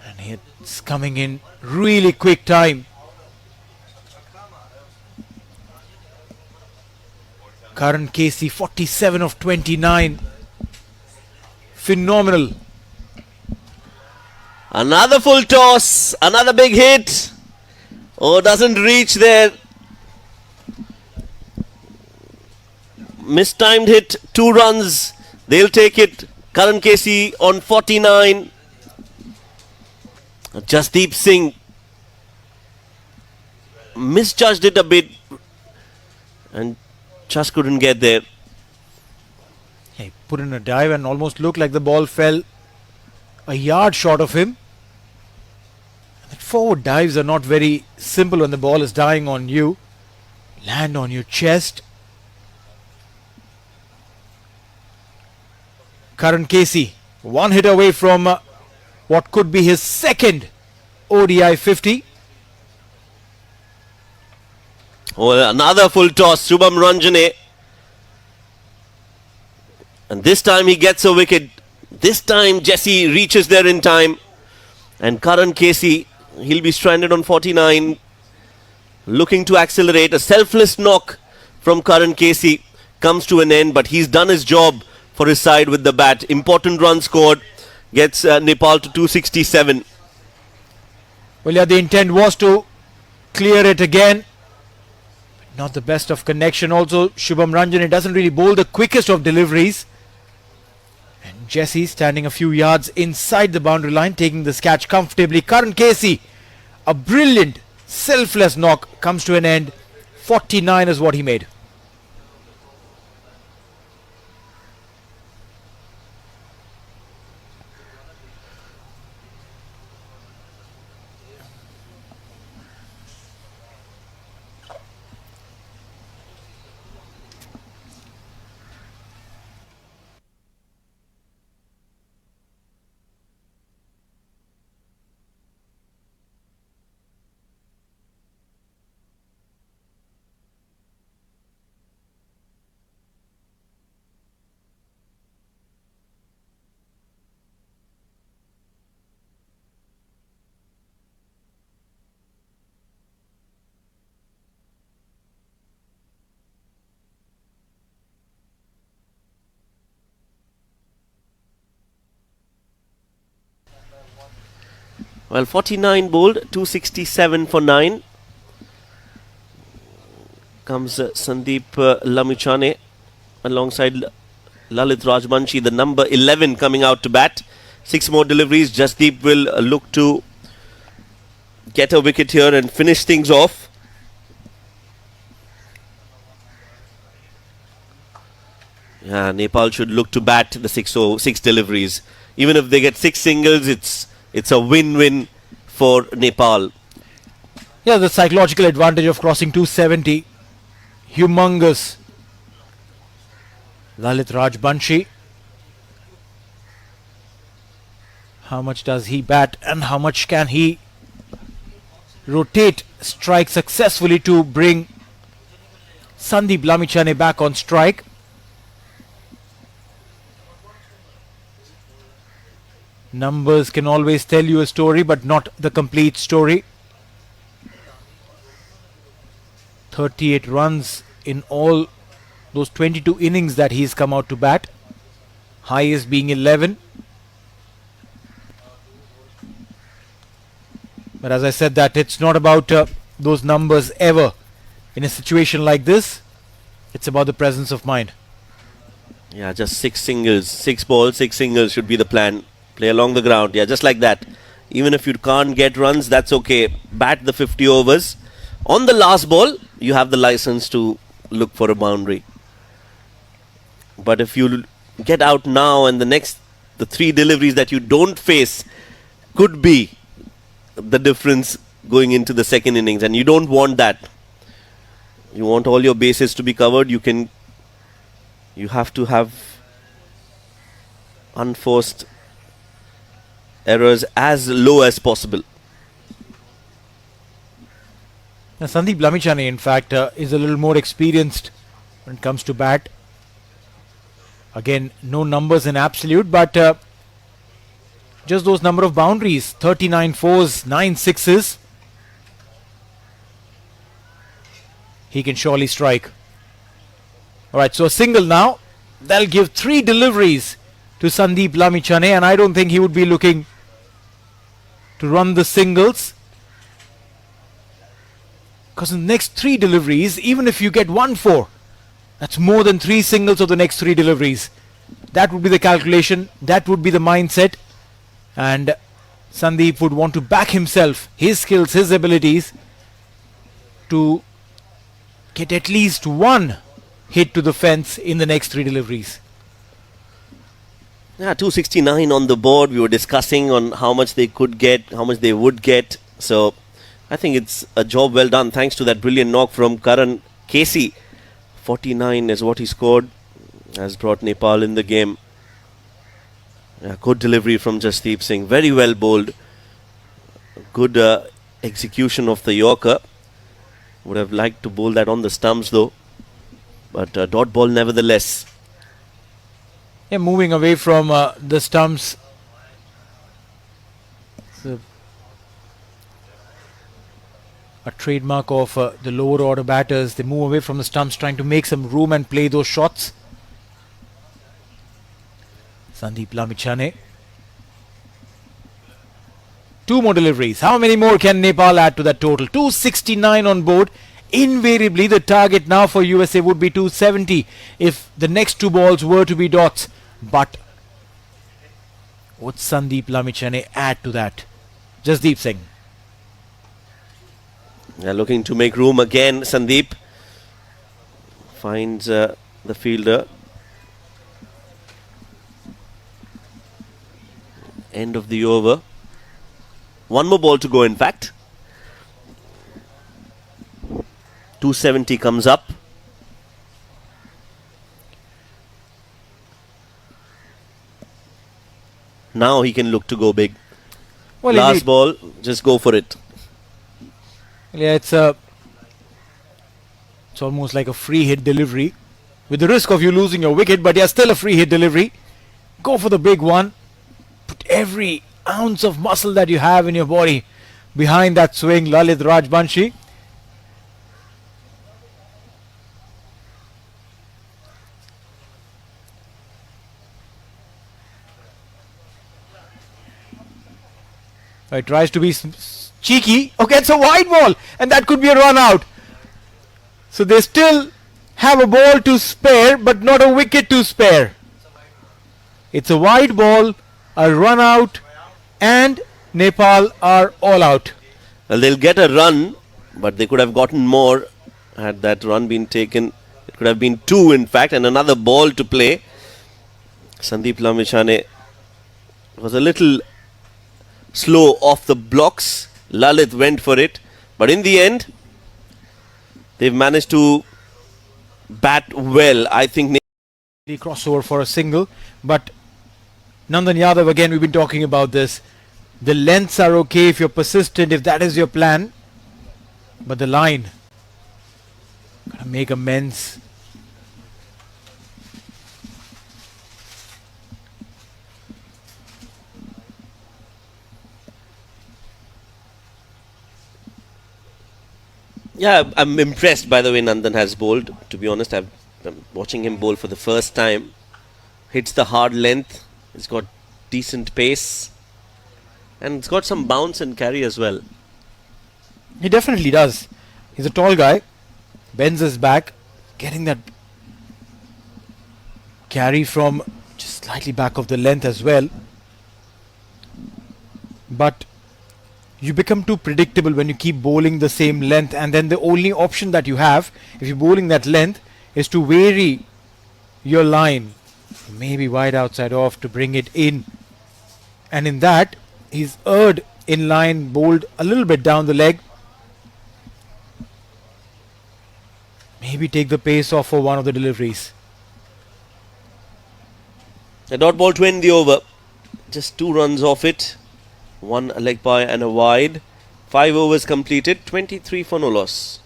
And it's coming in really quick time. Karan Casey, 47 of 29. Phenomenal. Another full toss. Another big hit. Oh, doesn't reach there. Mistimed hit. 2 runs. They'll take it. Karan Casey on 49. Jasdeep Singh misjudged it a bit and just couldn't get there. He put in a dive and almost looked like the ball fell a yard short of him. And forward dives are not very simple when the ball is dying on you. Land on your chest. Karan Casey, 1 hit away from what could be his second ODI 50. Oh, another full toss. Shubham Ranjane. And this time he gets a wicket. This time Jesse reaches there in time. And Karan Casey, he'll be stranded on 49. Looking to accelerate. A selfless knock from Karan Casey comes to an end. But he's done his job for his side with the bat. Important run scored. Gets Nepal to 267. Well, yeah, the intent was to clear it again. Not the best of connection. Also, Shubham Ranjane doesn't really bowl the quickest of deliveries. And Jesse standing a few yards inside the boundary line, taking this catch comfortably. Karan Casey, a brilliant, selfless knock, comes to an end. 49 is what he made. Well, 49 bowled, 267 for 9. Comes Sandeep Lamichhane alongside Lalit Rajbanshi, the number 11 coming out to bat. 6 more deliveries. Jasdeep will look to get a wicket here and finish things off. Yeah, Nepal should look to bat the 6 deliveries. Even if they get 6 singles, it's a win-win for Nepal. Yeah, the psychological advantage of crossing 270. Humongous. Lalit Rajbanshi. How much does he bat and how much can he rotate strike successfully to bring Sandeep Lamichhane back on strike? Numbers can always tell you a story, but not the complete story. 38 runs in all those 22 innings that he's come out to bat. Highest being 11. But as I said, that it's not about those numbers ever. In a situation like this, it's about the presence of mind. Yeah, just 6 singles. 6 balls, 6 singles should be the plan. Play along the ground. Yeah, just like that. Even if you can't get runs, that's okay. Bat the 50 overs. On the last ball, you have the license to look for a boundary. But if you get out now and the 3 deliveries that you don't face could be the difference going into the second innings, and you don't want that. You want all your bases to be covered. You have to have unforced errors as low as possible. Now, Sandeep Lamichhane, in fact, is a little more experienced when it comes to bat. Again, no numbers in absolute, but just those number of boundaries. 39 fours, 9 sixes. He can surely strike. Alright, so a single now. That'll give 3 deliveries to Sandeep Lamichhane, and I don't think he would be looking to run the singles. Because in the next 3 deliveries, even if you get 1-4, that's more than 3 singles of the next 3 deliveries. That would be the calculation. That would be the mindset. And Sandeep would want to back himself, his skills, his abilities, to get at least 1 hit to the fence in the next 3 deliveries. Yeah, 269 on the board. We were discussing on how much they could get, how much they would get. So I think it's a job well done, thanks to that brilliant knock from Karan Casey. 49 is what he scored. Has brought Nepal in the game. Yeah, good delivery from Jasdeep Singh. Very well bowled. Good execution of the Yorker. Would have liked to bowl that on the stumps though. But dot ball nevertheless. Yeah, moving away from the stumps. It's a trademark of the lower order batters. They move away from the stumps, trying to make some room and play those shots. Sandeep Lamichhane. 2 more deliveries. How many more can Nepal add to that total? 269 on board. Invariably, the target now for USA would be 270 if the next 2 balls were to be dots. But would Sandeep Lamichhane add to that? Jasdeep Singh. Looking to make room again. Sandeep finds the fielder. End of the over. 1 more ball to go, in fact. 270 comes up. Now he can look to go big. Well, Last indeed. ball, just go for it. Yeah, it's almost like a free hit delivery, with the risk of you losing your wicket, but yeah, still a free hit delivery. Go for the big one. Put every ounce of muscle that you have in your body behind that swing, Lalit Rajbanshi. It tries to be cheeky. Okay, it's a wide ball, and that could be a run out. So they still have a ball to spare, but not a wicket to spare. It's a wide ball, a run out, and Nepal are all out. Well, they'll get a run, but they could have gotten more had that run been taken. It could have been 2, in fact, and another ball to play. Sandeep Lamichhane was a little slow off the blocks. Lalit went for it, but in the end, they've managed to bat well. I think The crossover for a single, but Nandan Yadav, again, we've been talking about this. The lengths are okay if you're persistent, if that is your plan, but the line, gotta make amends. Yeah, I'm impressed by the way Nandan has bowled. To be honest, I'm watching him bowl for the first time. Hits the hard length. He's got decent pace. And it's got some bounce and carry as well. He definitely does. He's a tall guy, bends his back, getting that carry from just slightly back of the length as well. But you become too predictable when you keep bowling the same length, and then the only option that you have if you're bowling that length is to vary your line, maybe wide outside off to bring it in. And in that, he's erred in line, bowled a little bit down the leg. Maybe take the pace off for one of the deliveries. A dot ball to end the over. Just 2 runs off it. 1 a leg by and a wide. 5 overs completed. 23 for no loss.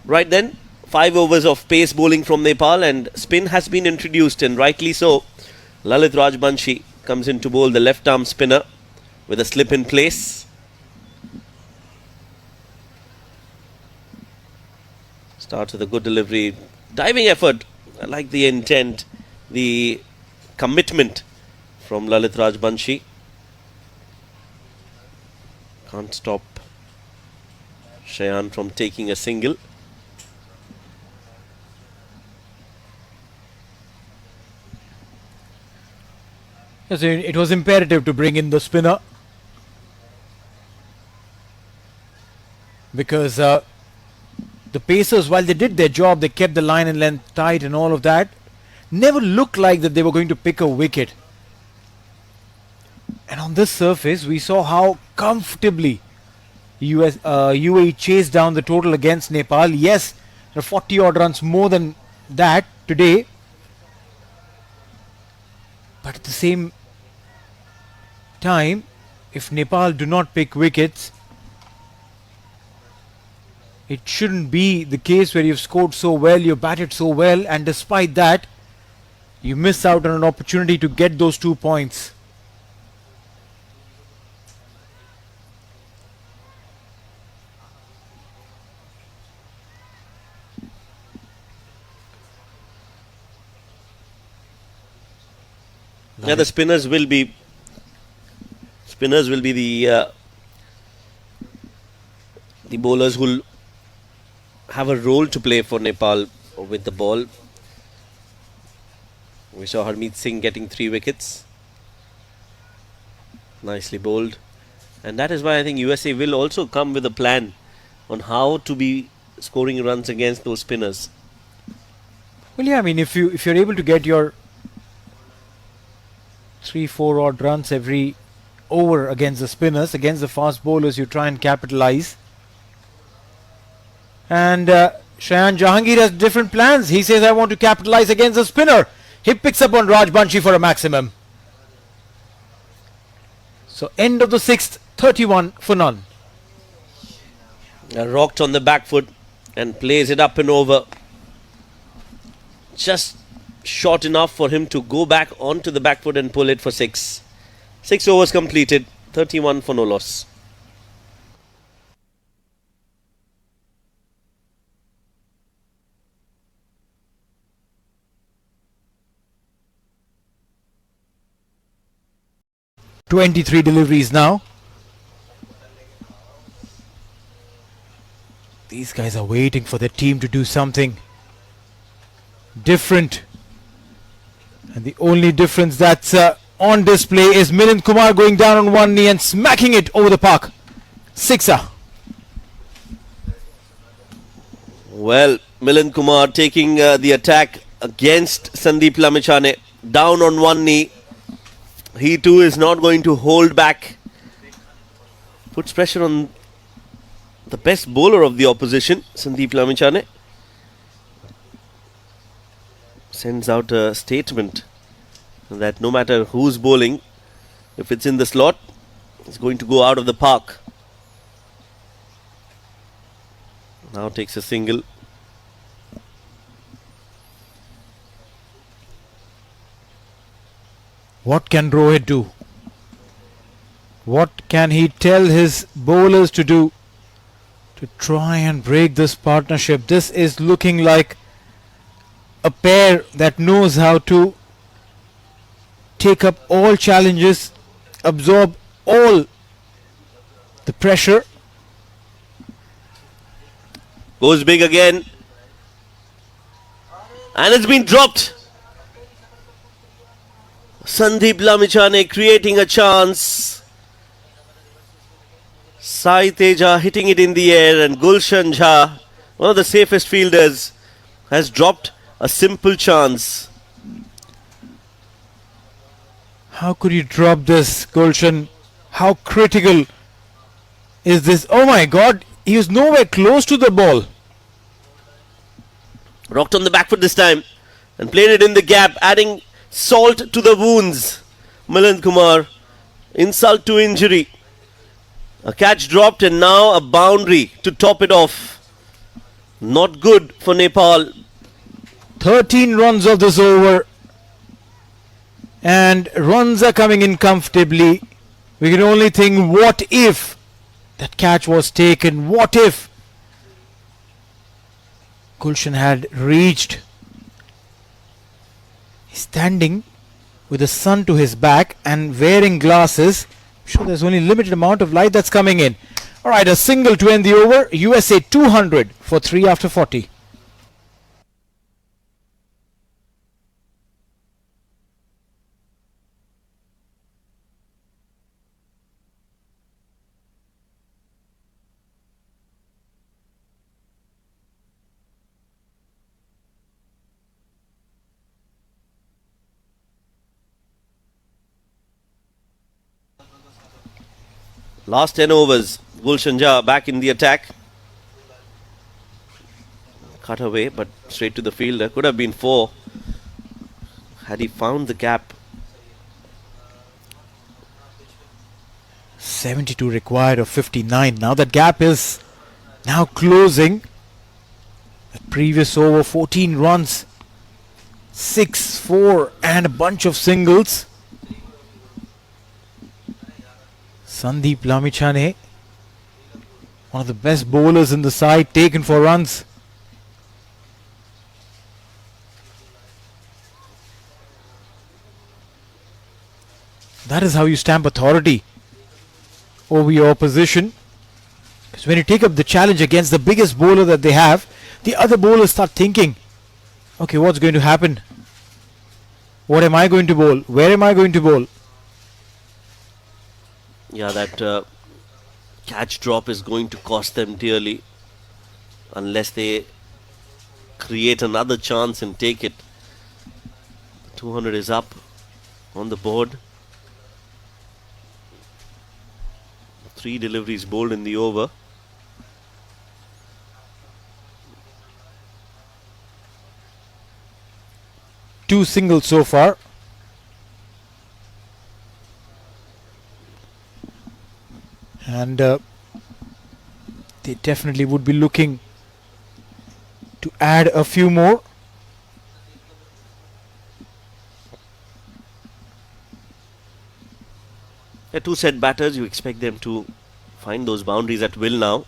Right then, 5 overs of pace bowling from Nepal, and spin has been introduced, and rightly so. Lalit Rajbanshi comes in to bowl the left arm spinner with a slip in place. Starts with a good delivery. Diving effort. I like the intent, the commitment from Lalit Rajbanshi. Can't stop Shayan from taking a single. Yes, it was imperative to bring in the spinner, because the Pacers, while they did their job, they kept the line and length tight and all of that, never looked like that they were going to pick a wicket. And on this surface, we saw how comfortably UAE chased down the total against Nepal. Yes, there are 40 odd runs more than that today, but at the same time, if Nepal do not pick wickets, it shouldn't be the case where you've scored so well, you've batted so well, and despite that, you miss out on an opportunity to get those 2 points. Yeah, the spinners will be the bowlers who will have a role to play for Nepal with the ball. We saw Harmeet Singh getting 3 wickets. Nicely bowled. And that is why I think USA will also come with a plan on how to be scoring runs against those spinners. Well, yeah, I mean, if you're able to get your 3-4 odd runs every over against the spinners, against the fast bowlers, you try and capitalize. And Shayan Jahangir has different plans. He says, I want to capitalize against the spinner. He picks up on Rajbanshi for a maximum. So end of the 6th, 31 for none. Rocked on the back foot and plays it up and over. Just short enough for him to go back onto the back foot and pull it for 6. 6 overs completed, 31 for no loss. 23 deliveries now. These guys are waiting for their team to do something different. And the only difference that's on display is Milind Kumar going down on one knee and smacking it over the park. Sixer. Well, Milind Kumar taking the attack against Sandeep Lamichhane. Down on one knee. He too is not going to hold back. Puts pressure on the best bowler of the opposition, Sandeep Lamichhane. sends out a statement that no matter who's bowling, if it's in the slot, it's going to go out of the park. Now takes a single. What can Rohit do? What can he tell his bowlers to do to try and break this partnership? This is looking like a pair that knows how to take up all challenges, absorb all the pressure. Goes big again. And it's been dropped. Sandeep Lamichhane creating a chance. Sai Teja hitting it in the air, and Gulshan Jha, one of the safest fielders, has dropped a simple chance. How could you drop this, Gulshan? How critical is this? Oh my God, he was nowhere close to the ball. Rocked on the back foot this time and played it in the gap, adding salt to the wounds. Milind Kumar, insult to injury. A catch dropped and now a boundary to top it off. Not good for Nepal. 13 runs of this over, and runs are coming in comfortably. We can only think, what if that catch was taken? What if Gulshan had reached? He's standing with the sun to his back and wearing glasses. I'm sure there's only limited amount of light that's coming in. Alright, a single to end the over. USA 200 for 3 after 40. Last 10 overs. Gulshan Jha back in the attack. Cut away, but straight to the fielder. Could have been 4 had he found the gap. 72 required of 59. Now that gap is now closing. The previous over 14 runs, 6, 4 and a bunch of singles. Sandeep Lamichhane, one of the best bowlers in the side, taken for runs. That is how you stamp authority over your opposition. Because when you take up the challenge against the biggest bowler that they have, the other bowlers start thinking, okay, what's going to happen? What am I going to bowl? Where am I going to bowl? Yeah, that catch drop is going to cost them dearly unless they create another chance and take it. 200 is up on the board. 3 deliveries bowled in the over. Two singles so far. And they definitely would be looking to add a few more. They're 2 set batters. You expect them to find those boundaries at will now.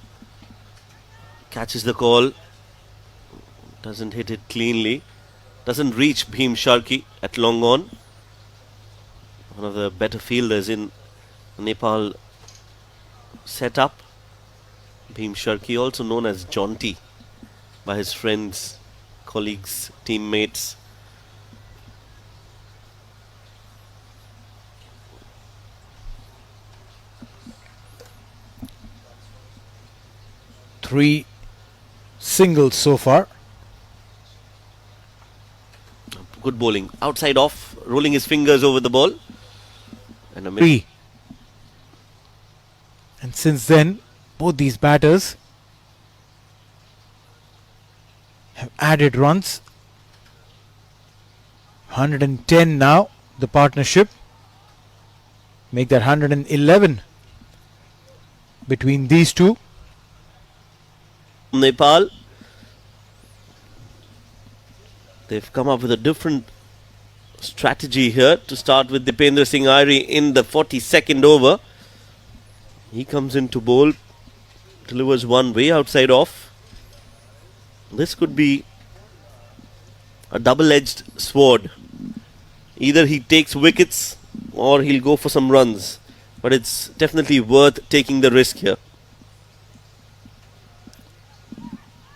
Catches the call. Doesn't hit it cleanly. Doesn't reach Bhim Sharkey at long on. One of the better fielders in Nepal setup. Bhim Sharkey, also known as Jaunty by his friends, colleagues, teammates. Three singles so far. Good bowling. Outside off, rolling his fingers over the ball. And a 3. And since then, both these batters have added runs. 110 now, the partnership. Make that 111 between these two. Nepal, they've come up with a different strategy here to start with Dipendra Singh Airi in the 42nd over. He comes in to bowl, delivers one way outside off. This could be a double-edged sword. Either he takes wickets or he'll go for some runs. But it's definitely worth taking the risk here.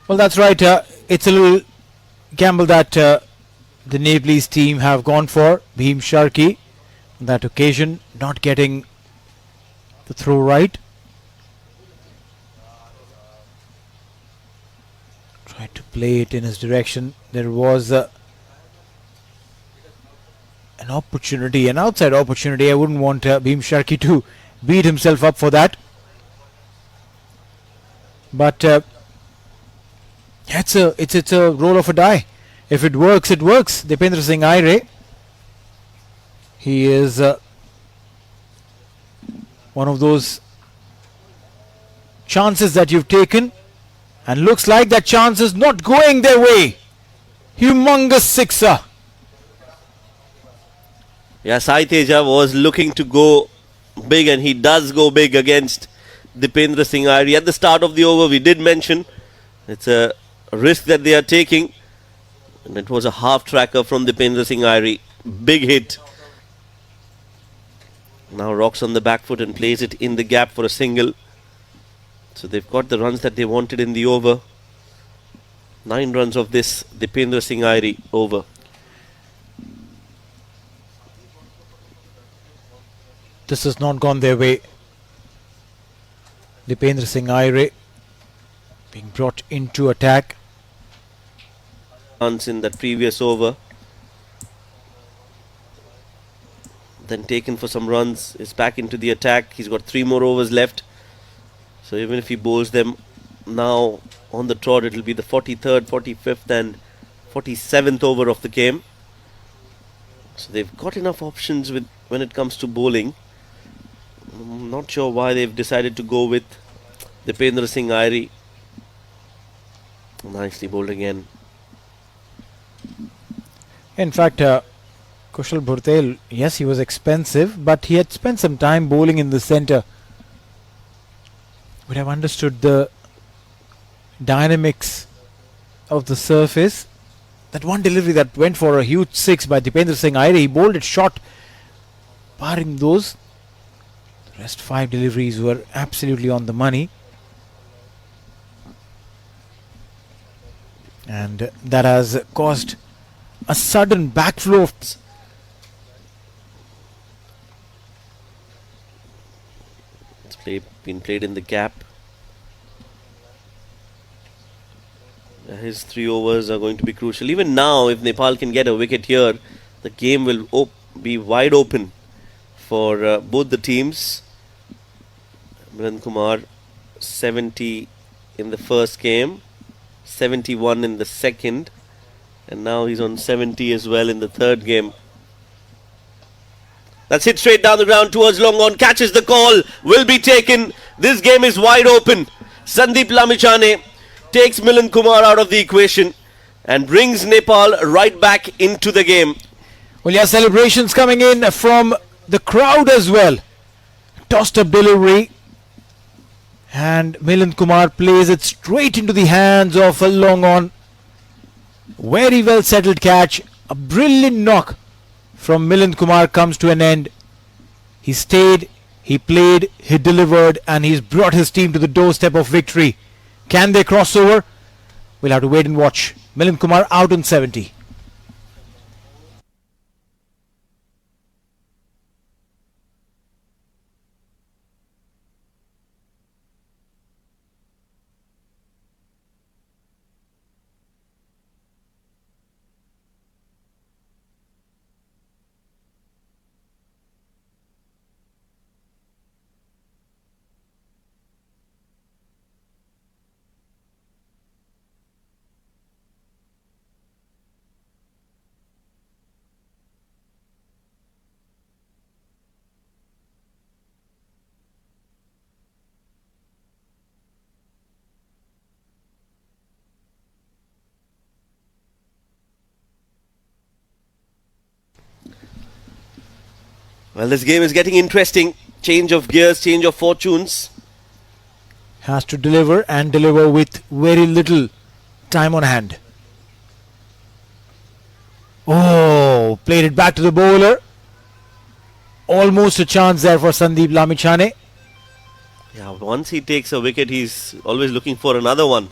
Well, that's right. It's a little gamble that the Nepalese team have gone for. Bhim Sharkey on that occasion not getting the throw right. Tried to play it in his direction. There was an opportunity, an outside opportunity. I wouldn't want Bhim Sharkey to beat himself up for that. But it's a roll of a die. If it works, it works. Dipendra Singh Aire, he is one of those chances that you've taken, and looks like that chance is not going their way. Humongous sixer. Yeah, Sai Teja was looking to go big, and he does go big against Dipendra Singh Aire. At the start of the over, we did mention it's a risk that they are taking, and it was a half tracker from Dipendra Singh Aire. Big hit. Now rocks on the back foot and plays it in the gap for a single. So they've got the runs that they wanted in the over. 9 runs of this Dipendra Singh Aire over. This has not gone their way. Dipendra Singh Aire being brought into attack. Runs in that previous over. Then taken for some runs. Is back into the attack. He's got 3 more overs left. So even if he bowls them now on the trot, it will be the 43rd, 45th and 47th over of the game. So they've got enough options with when it comes to bowling. I'm not sure why they've decided to go with Dipendra Singh Aire. Nicely bowled again. In fact, Kushal Bhurtel, yes, he was expensive, but he had spent some time bowling in the centre. Would have understood the dynamics of the surface. That one delivery that went for a huge 6 by Dipendra Singh Aire, he bowled it short. Barring those, the rest 5 deliveries were absolutely on the money. And that has caused a sudden backflow of been played in the gap. His 3 overs are going to be crucial. Even now, if Nepal can get a wicket here, the game will be wide open for both the teams. Milind Kumar 70 in the first game, 71 in the second, and now he's on 70 as well in the third game. That's hit straight down the ground towards long on. Catches the call. Will be taken. This game is wide open. Sandeep Lamichhane takes Milind Kumar out of the equation and brings Nepal right back into the game. Well, yeah, celebrations coming in from the crowd as well. Tossed up delivery. And Milind Kumar plays it straight into the hands of a long on. Very well settled catch. A brilliant knock from Milind Kumar comes to an end. He stayed, he played, he delivered, and he's brought his team to the doorstep of victory. Can they cross over? We'll have to wait and watch. Milind Kumar out on 70. Well, this game is getting interesting. Change of gears, change of fortunes. Has to deliver and deliver with very little time on hand. Oh, played it back to the bowler. Almost a chance there for Sandeep Lamichhane. Yeah, once he takes a wicket, he's always looking for another one.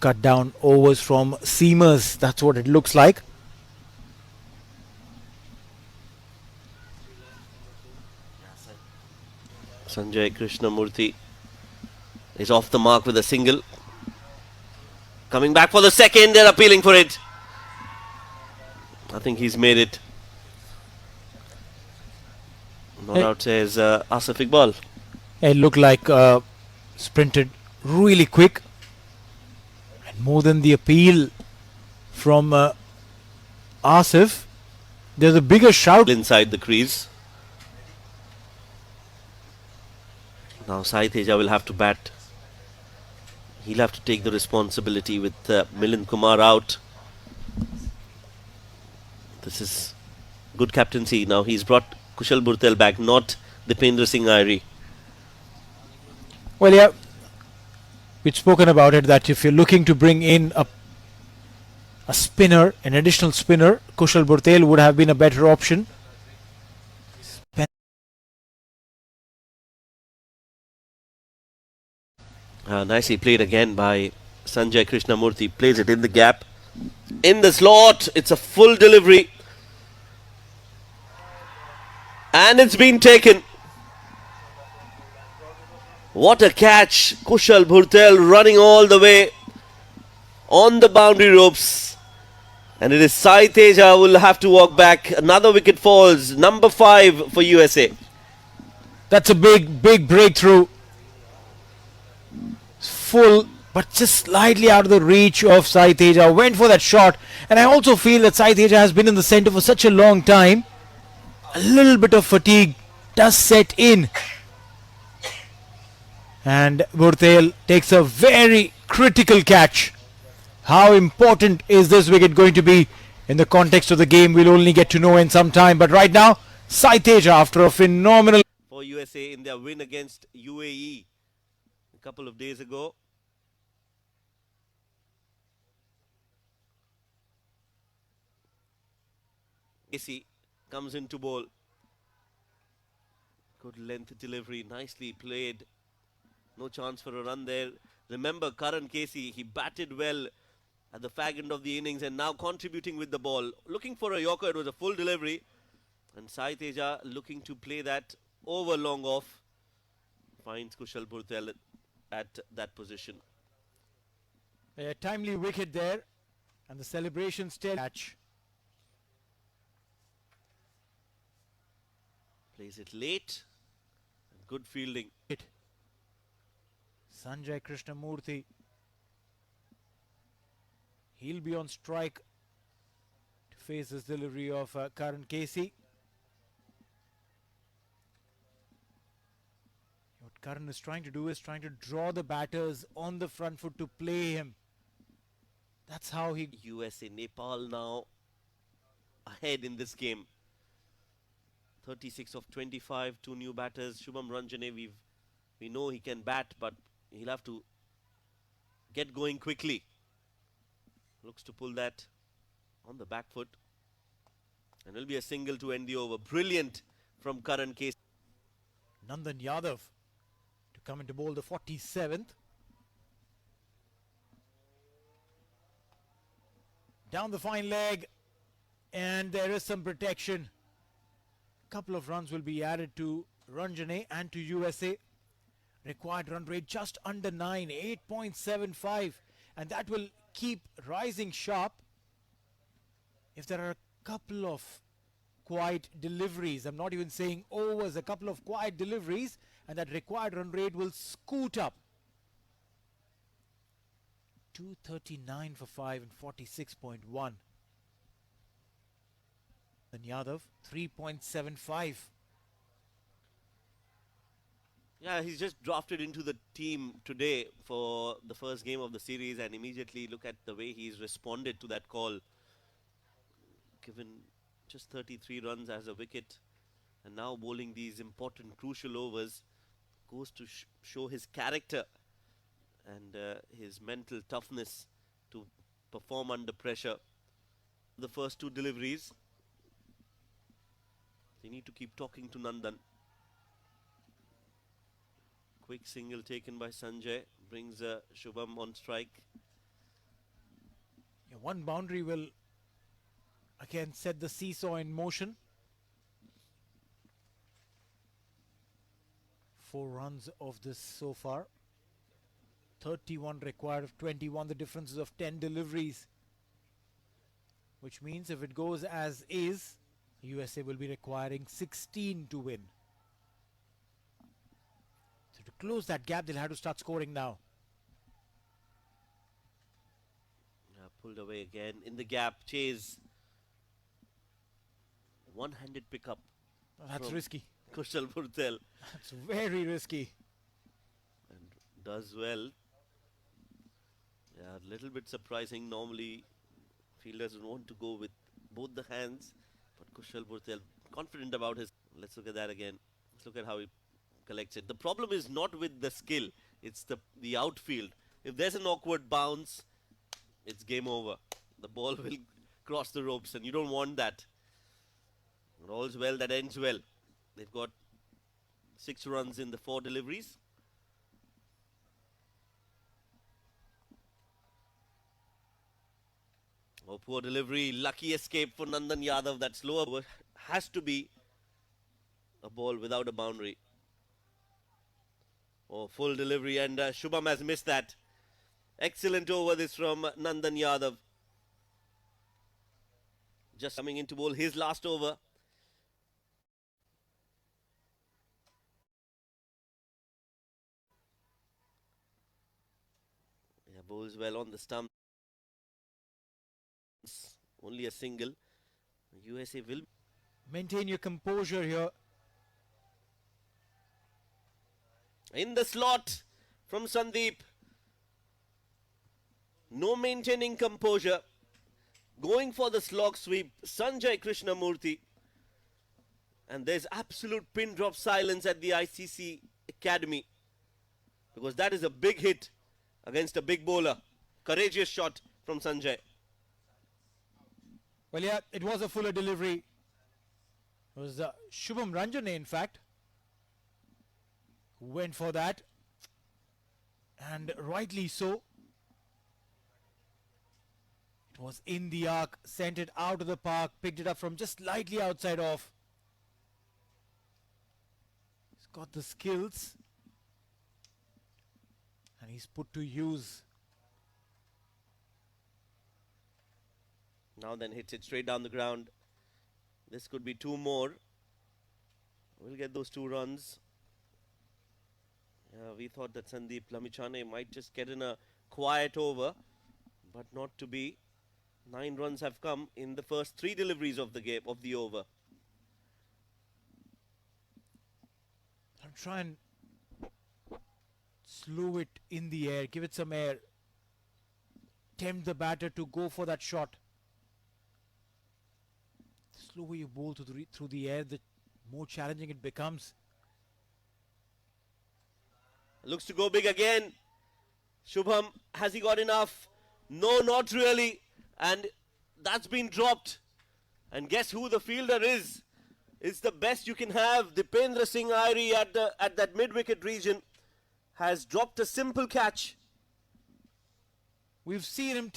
Cut down overs from seamers. That's what it looks like. Sanjay Krishnamurthy is off the mark with a single. Coming back for the second, they're appealing for it. I think he's made it. Not out, says Asif Iqbal. It looked like sprinted really quick. And more than the appeal from Asif, there's a bigger shout Inside the crease. Now Sai Teja will have to bat. He'll have to take the responsibility with Milind Kumar out. This is good captaincy. Now he's brought Kushal Burtel back, not Dipendra Singh Airi. Well, yeah, we've spoken about it that if you're looking to bring in a spinner, an additional spinner, Kushal Burtel would have been a better option. Nicely played again by Sanjay Krishnamurthy. Plays it in the gap. In the slot. It's a full delivery. And it's been taken. What a catch. Kushal Burtel running all the way on the boundary ropes. And it is Sai Teja who will have to walk back. Another wicket falls. Number 5 for USA. That's a big breakthrough. Full, but just slightly out of the reach of Sai Teja. Went for that shot. And I also feel that Sai Teja has been in the centre for such a long time. A little bit of fatigue does set in. And Burtel takes a very critical catch. How important is this wicket going to be in the context of the game? We'll only get to know in some time. But right now, Sai Teja, after a phenomenal for USA in their win against UAE a couple of days ago. Casey comes into bowl. Good length delivery, nicely played. No chance for a run there. Remember, Karan Casey, he batted well at the fag end of the innings and now contributing with the ball. Looking for a yorker, it was a full delivery. And Sai Teja looking to play that over long off. Finds Kushal Burtel at that position. a timely wicket there. And the celebration still catch. Plays it late. Good fielding. Sanjay Krishnamurthy. He'll be on strike to face this delivery of Karan Casey. What Karan is trying to do is trying to draw the batters on the front foot to play him. That's how he... USA, Nepal now ahead in this game. 36 of 25, 2 new batters. Shubham Ranjane, we know he can bat, but he'll have to get going quickly. Looks to pull that on the back foot. And it'll be a single to end the over. Brilliant from Karan Casey. Nandan Yadav to come into bowl, the 47th. Down the fine leg. And there is some protection. Couple of runs will be added to Ranjane and to USA. Required run rate just under 9, 8.75, and that will keep rising sharp if there are a couple of quiet deliveries. I'm not even saying overs, a couple of quiet deliveries, and that required run rate will scoot up. 239 for 5 and 46.1. And Yadav 3.75. Yeah, he's just drafted into the team today for the first game of the series, and immediately look at the way he's responded to that call. Given just 33 runs as a wicket. And now bowling these important, crucial overs goes to show his character and his mental toughness to perform under pressure. The first two deliveries, they need to keep talking to Nandan. Quick single taken by Sanjay brings Shubham on strike. Yeah, one boundary will again set the seesaw in motion. 4 runs of this so far. 31 required of 21. The difference is of 10 deliveries. Which means if it goes as is, USA will be requiring 16 to win. So to close that gap, they'll have to start scoring now. Pulled away again in the gap. Chase. One-handed pickup. Oh, that's risky. Kushal Purtel. That's very risky. And does well. Yeah, a little bit surprising. Normally, fielders want to go with both the hands. But Kushal Purtel, confident about his. Let's look at that again. Let's look at how he collects it. The problem is not with the skill. It's the outfield. If there's an awkward bounce, it's game over. The ball will cross the ropes and you don't want that. And all's well that ends well. They've got 6 runs in the 4 deliveries. Oh, poor delivery. Lucky escape for Nandan Yadav. That slower has to be a ball without a boundary. Oh, full delivery and Shubham has missed that. Excellent over this from Nandan Yadav. Just coming in to bowl his last over. Yeah, bowls well on the stump. Only a single. USA will maintain your composure here. In the slot from Sandeep. No maintaining composure. Going for the slog sweep, Sanjay Krishnamurthy. And there's absolute pin drop silence at the ICC Academy. Because that is a big hit against a big bowler. Courageous shot from Sanjay. Well, yeah, it was a fuller delivery. It was Shubham Ranjane, in fact, who went for that. And rightly so. It was in the arc, sent it out of the park, picked it up from just slightly outside off. He's got the skills. And he's put to use. Now then hits it straight down the ground. This could be 2 more. We'll get those 2 runs. Yeah, we thought that Sandeep Lamichhane might just get in a quiet over. But not to be. 9 runs have come in the first 3 deliveries of the game, of the over. I'll try and slew it in the air, give it some air. Tempt the batter to go for that shot. The slower you bowl through the air, the more challenging it becomes. Looks to go big again. Shubham, has he got enough? No, not really. And that's been dropped. And guess who the fielder is? It's the best you can have. Dipendra Singh Airi at that mid-wicket region has dropped a simple catch. We've seen him.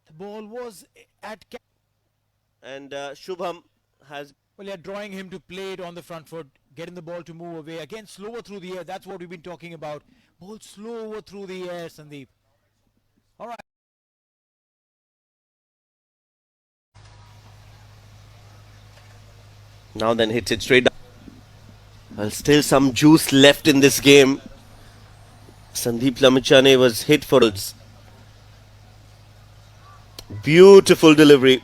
The ball was at. And Shubham has. Well, yeah, drawing him to play it on the front foot, getting the ball to move away. Again, slower through the air. That's what we've been talking about. Ball slower through the air, Sandeep. All right. Now then hits it straight down. Well, still some juice left in this game. Sandeep Lamichhane was hit for it. Beautiful delivery.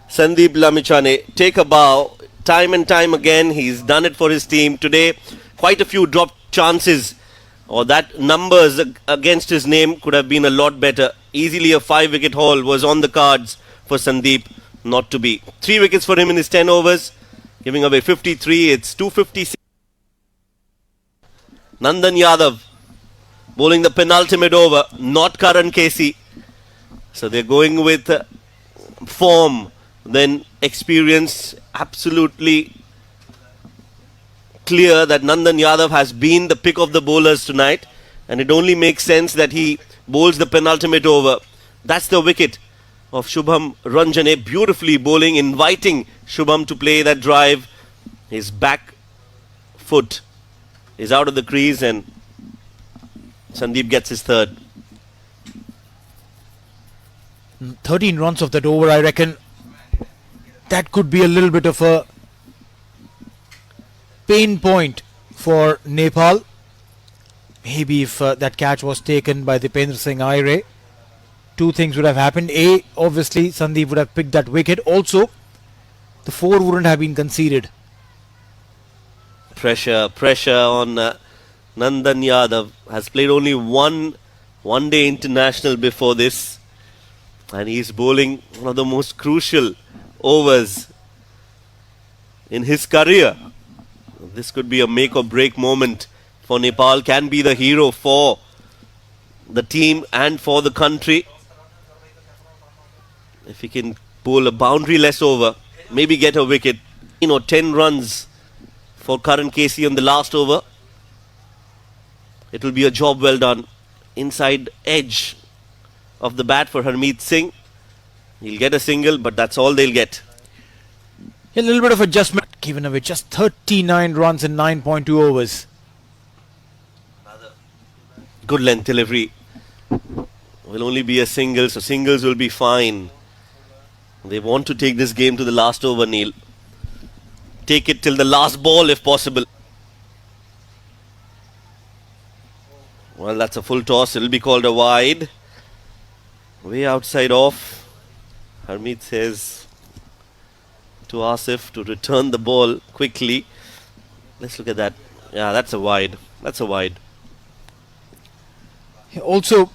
Sandeep Lamichhane, take a bow. Time and time again, he's done it for his team. Today, quite a few dropped chances. Or that numbers against his name could have been a lot better. Easily a 5-wicket haul was on the cards for Sandeep, not to be. 3 wickets for him in his 10 overs. giving away 53. It's 256. Nandan Yadav bowling the penultimate over, not Karan Casey. So they're going with form, then experience. Absolutely clear that Nandan Yadav has been the pick of the bowlers tonight, and it only makes sense that he bowls the penultimate over. That's the wicket of Shubham Ranjane, beautifully bowling, inviting Shubham to play that drive. His back foot is out of the crease and Sandeep gets his third. 13 runs of that over, I reckon. That could be a little bit of a pain point for Nepal. Maybe if that catch was taken by Dipendra Singh Aire, two things would have happened. A, obviously Sandeep would have picked that wicket. Also, the 4 wouldn't have been conceded. Pressure on Nandan Yadav. Has played only one day international before this, and he's bowling one of the most crucial overs in his career. This could be a make or break moment for Nepal. Can be the hero for the team and for the country. If he can bowl a boundary-less over, maybe get a wicket. 10 runs for Karan Casey on the last over. It will be a job well done. Inside edge of the bat for Harmeet Singh. He'll get a single, but that's all they'll get. A little bit of adjustment given away. Just 39 runs in 9.2 overs. Good length delivery. Will only be a single, so singles will be fine. They want to take this game to the last over, Neil. Take it till the last ball if possible. Well, that's a full toss. It'll be called a wide. Way outside off. Harmeet says to Asif to return the ball quickly. Let's look at that. Yeah, that's a wide. That's a wide. Also,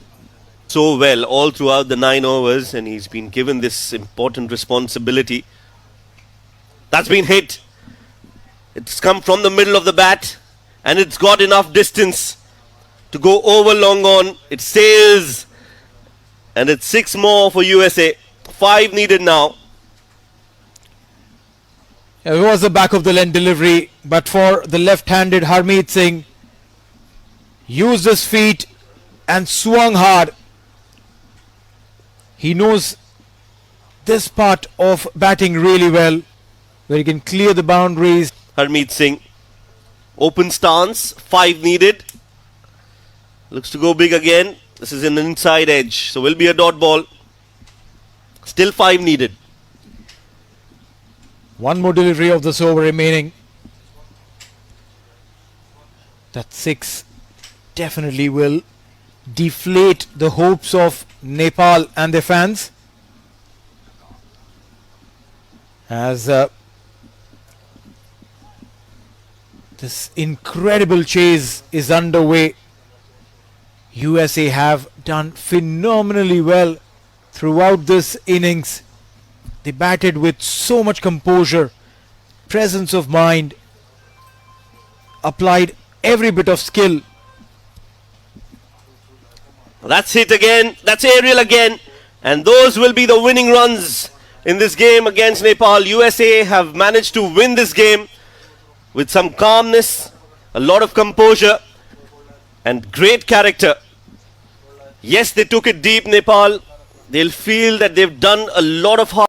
so well all throughout the 9 overs, and he's been given this important responsibility. That's been hit. It's come from the middle of the bat, and it's got enough distance to go over long on. It sails, and it's 6 more for USA. 5 needed now. it was the back of the length delivery, but for the left-handed Harmeet Singh, used his feet and swung hard. He knows this part of batting really well, where he can clear the boundaries. Harmeet Singh, open stance, 5 needed. Looks to go big again. This is an inside edge, so will be a dot ball. Still 5 needed. One more delivery of this over remaining. That 6 definitely will deflate the hopes of Nepal and their fans, as this incredible chase is underway. USA have done phenomenally well throughout this innings. They batted with so much composure, presence of mind, applied every bit of skill. That's hit again. That's aerial again. And those will be the winning runs in this game against Nepal. USA have managed to win this game with some calmness, a lot of composure, and great character. Yes, they took it deep, Nepal. They'll feel that they've done a lot of hard